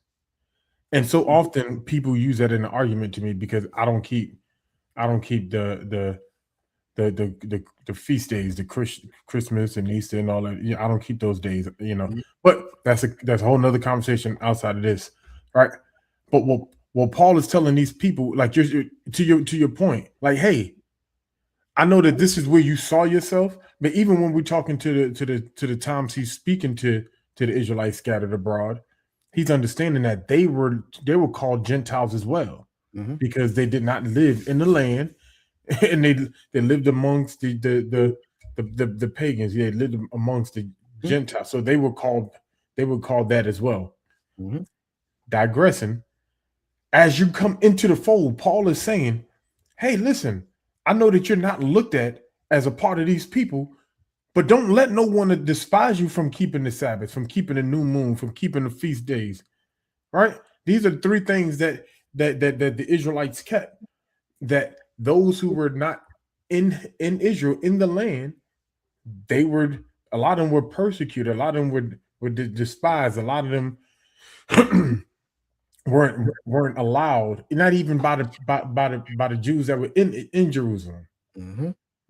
Speaker 4: And so often people use that in an argument to me because I don't keep the feast days, the Christmas and Easter and all that. I don't keep those days, But that's a whole nother conversation outside of this, right? But what Paul is telling these people, like to your point, like, hey, I know that this is where you saw yourself, but even when we're talking to the times he's speaking to the Israelites scattered abroad, he's understanding that they were called Gentiles as well, because they did not live in the land, and they lived amongst the pagans. They lived amongst the Gentiles, so they were called that as well. Digressing, as you come into the fold, Paul is saying, hey, listen, I know that you're not looked at as a part of these people, but don't let no one despise you from keeping the Sabbath, from keeping the new moon, from keeping the feast days, right? These are 3 things that the Israelites kept, that those who were not in Israel, in the land, a lot of them were persecuted, a lot of them were despised, a lot of them weren't allowed, not even by the Jews that were in Jerusalem.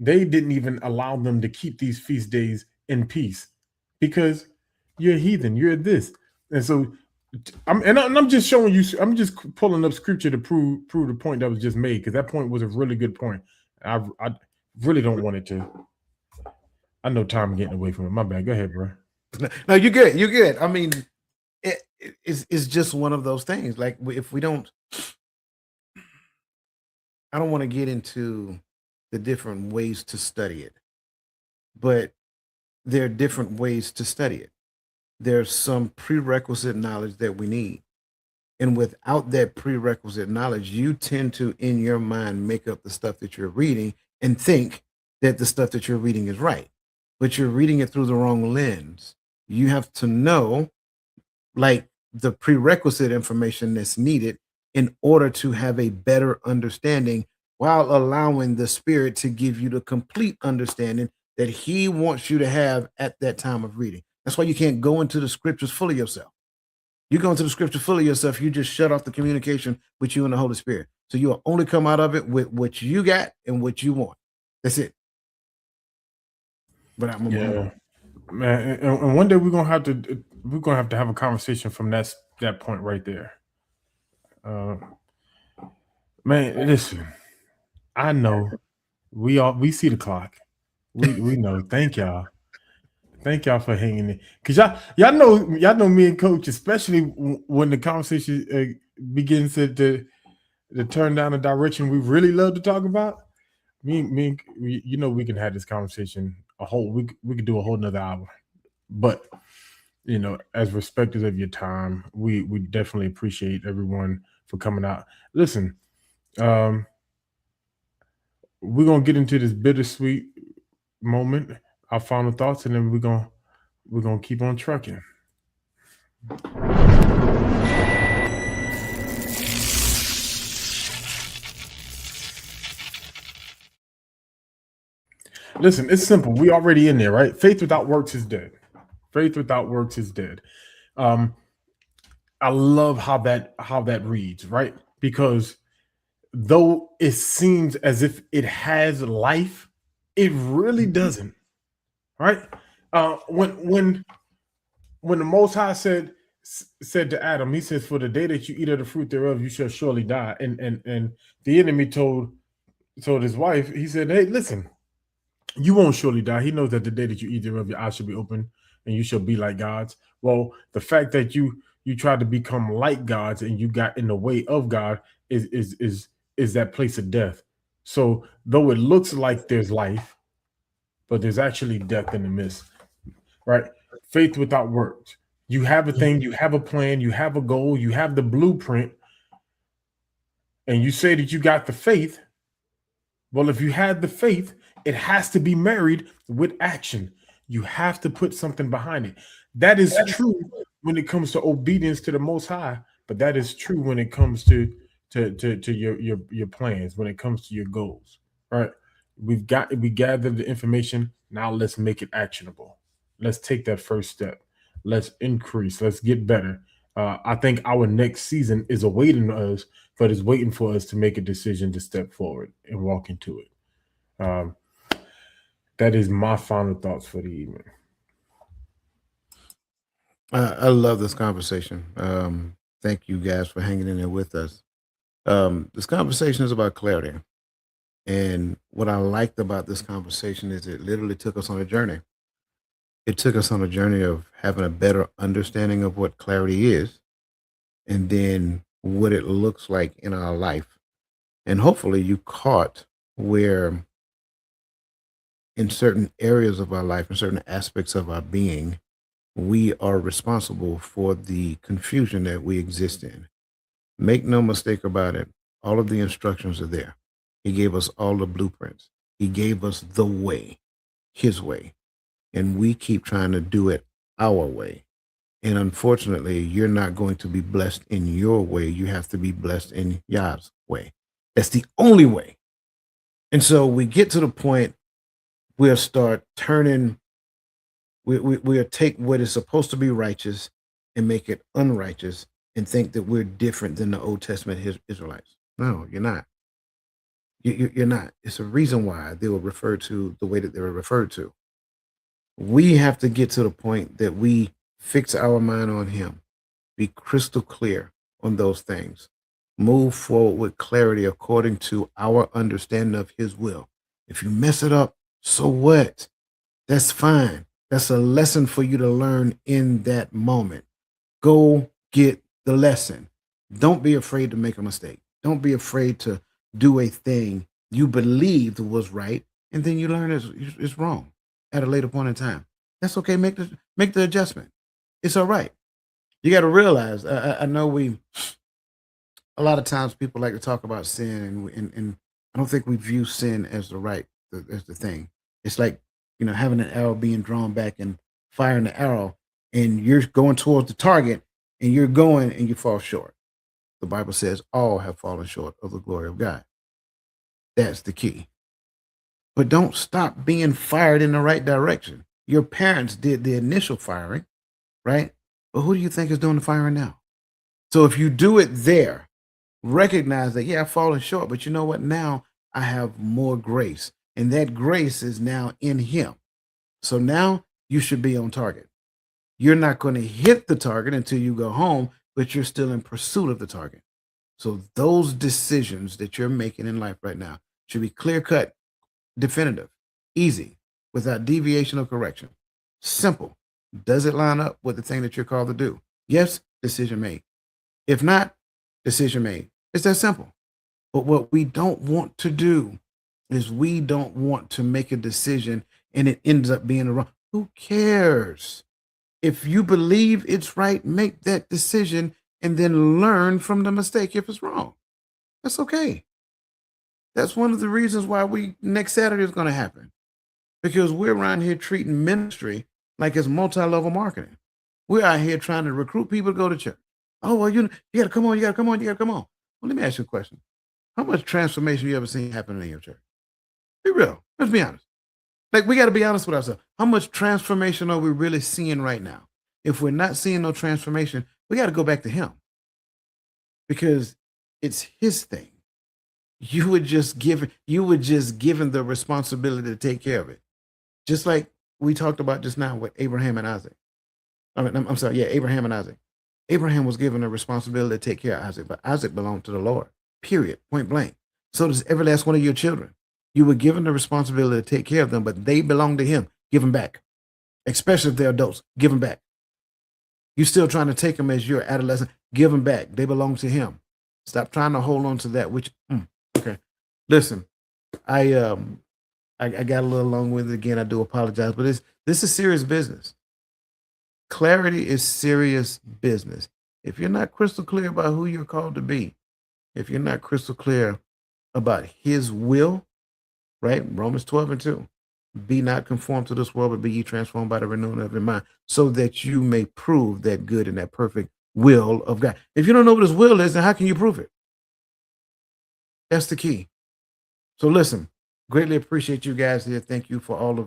Speaker 4: They didn't even allow them to keep these feast days in peace because you're a heathen, you're this. And so I'm just showing you, I'm just pulling up scripture to prove the point that was just made, because that point was a really good point. I really don't want it to. I know time getting away from it. My bad. Go ahead, bro.
Speaker 3: No, you're good. You're good. I mean, it's just one of those things. Like, if we don't, I don't want to get into the different ways to study it, but there are different ways to study it. There's some prerequisite knowledge that we need. And without that prerequisite knowledge, you tend to, in your mind, make up the stuff that you're reading and think that the stuff that you're reading is right. But you're reading it through the wrong lens. You have to know, like, the prerequisite information that's needed in order to have a better understanding, while allowing the Spirit to give you the complete understanding that He wants you to have at that time of reading. That's why you can't go into the scriptures full of yourself. You go into the scripture full of yourself, you just shut off the communication with you and the Holy Spirit. So you'll only come out of it with what you got and what you want. That's it. But I'm
Speaker 4: man, and one day we're gonna have to have a conversation from that point right there. Man, listen, I know we see the clock. We know. Thank y'all for hanging in, because y'all know me and Coach, especially when the conversation begins to turn down a direction we really love to talk about. We can have this conversation we could do a whole nother hour. But as respecters of your time, we definitely appreciate everyone for coming out. Listen, we're gonna get into this bittersweet moment, our final thoughts, and then we're gonna keep on trucking. Listen, it's simple. We already in there, right? Faith without works is dead. Faith without works is dead. I love how that reads, right? Because though it seems as if it has life, it really doesn't, right? When the Most High said to Adam, He says, "For the day that you eat of the fruit thereof, you shall surely die." And the enemy told his wife, he said, "Hey, listen, you won't surely die." He knows that the day that you eat thereof, your eyes shall be open, and you shall be like gods. Well, the fact that you tried to become like gods and you got in the way of God is that place of death. So though it looks like there's life, but there's actually death in the midst, right? Faith without works. You have a thing, you have a plan, you have a goal, you have the blueprint, and you say that you got the faith. Well, if you had the faith, it has to be married with action. You have to put something behind it. That is true when it comes to obedience to the Most High, but that is true when it comes to your plans, when it comes to your goals. Right? We gathered the information. Now let's make it actionable. Let's take that first step. Let's increase. Let's get better. I think our next season is awaiting us, but it's waiting for us to make a decision to step forward and walk into it. Um, that is my final thoughts for the evening.
Speaker 3: I love this conversation. Thank you guys for hanging in there with us. This conversation is about clarity. And what I liked about this conversation is it literally took us on a journey. It took us on a journey of having a better understanding of what clarity is and then what it looks like in our life. And hopefully you caught where in certain areas of our life, in certain aspects of our being, we are responsible for the confusion that we exist in. Make no mistake about it. All of the instructions are there. He gave us all the blueprints. He gave us the way, his way. And we keep trying to do it our way. And unfortunately, you're not going to be blessed in your way. You have to be blessed in Yah's way. That's the only way. And so we get to the point we'll start turning, we'll take what is supposed to be righteous and make it unrighteous and think that we're different than the Old Testament Israelites. No, you're not. You're not. It's a reason why they were referred to the way that they were referred to. We have to get to the point that we fix our mind on him, be crystal clear on those things, move forward with clarity according to our understanding of his will. If you mess it up, so what? That's fine. That's a lesson for you to learn in that moment. Go get the lesson. Don't be afraid to make a mistake. Don't be afraid to do a thing you believed was right, and then you learn it's wrong at a later point in time. That's okay. Make the adjustment. It's all right. You got to realize. I know a lot of times people like to talk about sin, and I don't think we view sin as the thing. It's like having an arrow being drawn back and firing the arrow, and you're going towards the target, and you're going and you fall short. The Bible says all have fallen short of the glory of God. That's the key. But don't stop being fired in the right direction. Your parents did the initial firing, right? But who do you think is doing the firing now? So if you do it there, recognize that, yeah, I've fallen short, but you know what? Now I have more grace. And that grace is now in him. So now you should be on target. You're not going to hit the target until you go home, but you're still in pursuit of the target. So those decisions that you're making in life right now should be clear-cut, definitive, easy, without deviation or correction. Simple. Does it line up with the thing that you're called to do? Yes, decision made. If not, decision made. It's that simple. But what we don't want to do is we don't want to make a decision and it ends up being wrong. Who cares? If you believe it's right, make that decision and then learn from the mistake if it's wrong. That's okay. That's one of the reasons why next Saturday is going to happen. Because we're around here treating ministry like it's multi-level marketing. We're out here trying to recruit people to go to church. Oh, well, you got to come on, you got to come on, you got to come on. Well, let me ask you a question. How much transformation you ever seen happening in your church? Be real. Let's be honest. Like, we got to be honest with ourselves. How much transformation are we really seeing right now? If we're not seeing no transformation, we got to go back to him. Because it's his thing. You were just given the responsibility to take care of it. Just like we talked about just now with Abraham and Isaac. Abraham and Isaac. Abraham was given a responsibility to take care of Isaac, but Isaac belonged to the Lord, period, point blank. So does every last one of your children. You were given the responsibility to take care of them, but they belong to him. Give them back. Especially if they're adults. Give them back. You're still trying to take them as your adolescent. Give them back. They belong to him. Stop trying to hold on to that, okay. Listen, I got a little long-winded again. I do apologize, but this is serious business. Clarity is serious business. If you're not crystal clear about who you're called to be, if you're not crystal clear about his will, right? Romans 12:2. Be not conformed to this world, but be ye transformed by the renewing of your mind, so that you may prove that good and that perfect will of God. If you don't know what his will is, then how can you prove it? That's the key. So listen, greatly appreciate you guys here. Thank you for all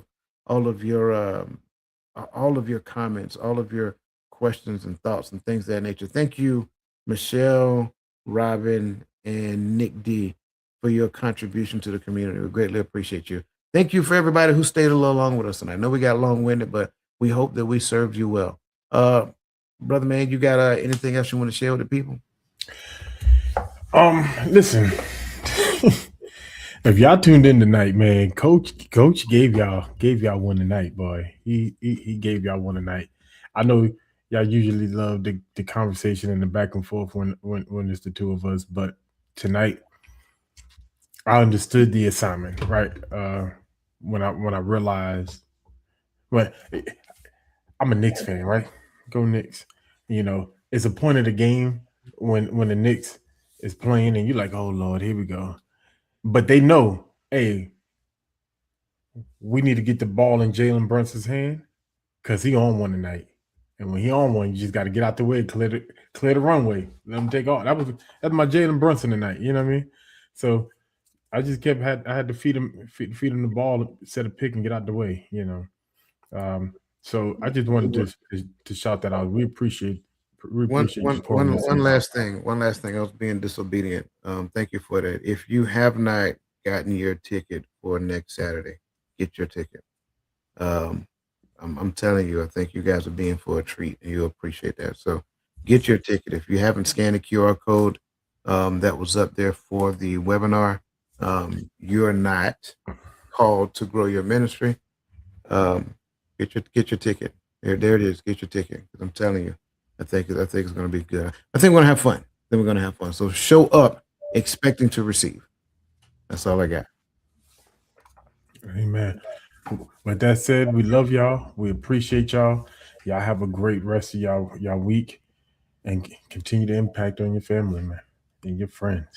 Speaker 3: of your comments, all of your questions and thoughts and things of that nature. Thank you, Michelle, Robin, and Nick D, for your contribution to the community. We greatly appreciate you. Thank you for everybody who stayed a little long with us. And I know we got long-winded, but we hope that we served you well. Brother man, you got anything else you want to share with the people?
Speaker 4: Listen. If y'all tuned in tonight, man, Coach gave y'all one tonight, boy. He gave y'all one tonight. I know y'all usually love the conversation and the back and forth when it's the two of us, but tonight I understood the assignment, right? When I realized, well, I'm a Knicks fan, right? Go Knicks. You know, it's a point of the game when the Knicks is playing and you're like, oh Lord, here we go. But they know, hey, we need to get the ball in Jalen Brunson's hand because he on one tonight. And when he on one, you just got to get out the way, clear the runway, let him take off. That's my Jalen Brunson tonight. You know what I mean? So I just I had to feed him the ball, set a pick, and get out the way. You know, so I just wanted to shout that out. We appreciate
Speaker 3: one last thing. I was being disobedient. Thank you for that. If you have not gotten your ticket for next Saturday, get your ticket. I'm telling you, I think you guys are being for a treat, and you'll appreciate that. So get your ticket. If you haven't scanned the QR code that was up there for the webinar, you're not called to grow your ministry. Get your ticket. There it is. Get your ticket. I'm telling you, I think it's going to be good. I think we're going to have fun. So show up expecting to receive. That's all I got.
Speaker 4: Amen. With that said, we love y'all. We appreciate y'all. Y'all have a great rest of y'all week, and continue to impact on your family, man, and your friends.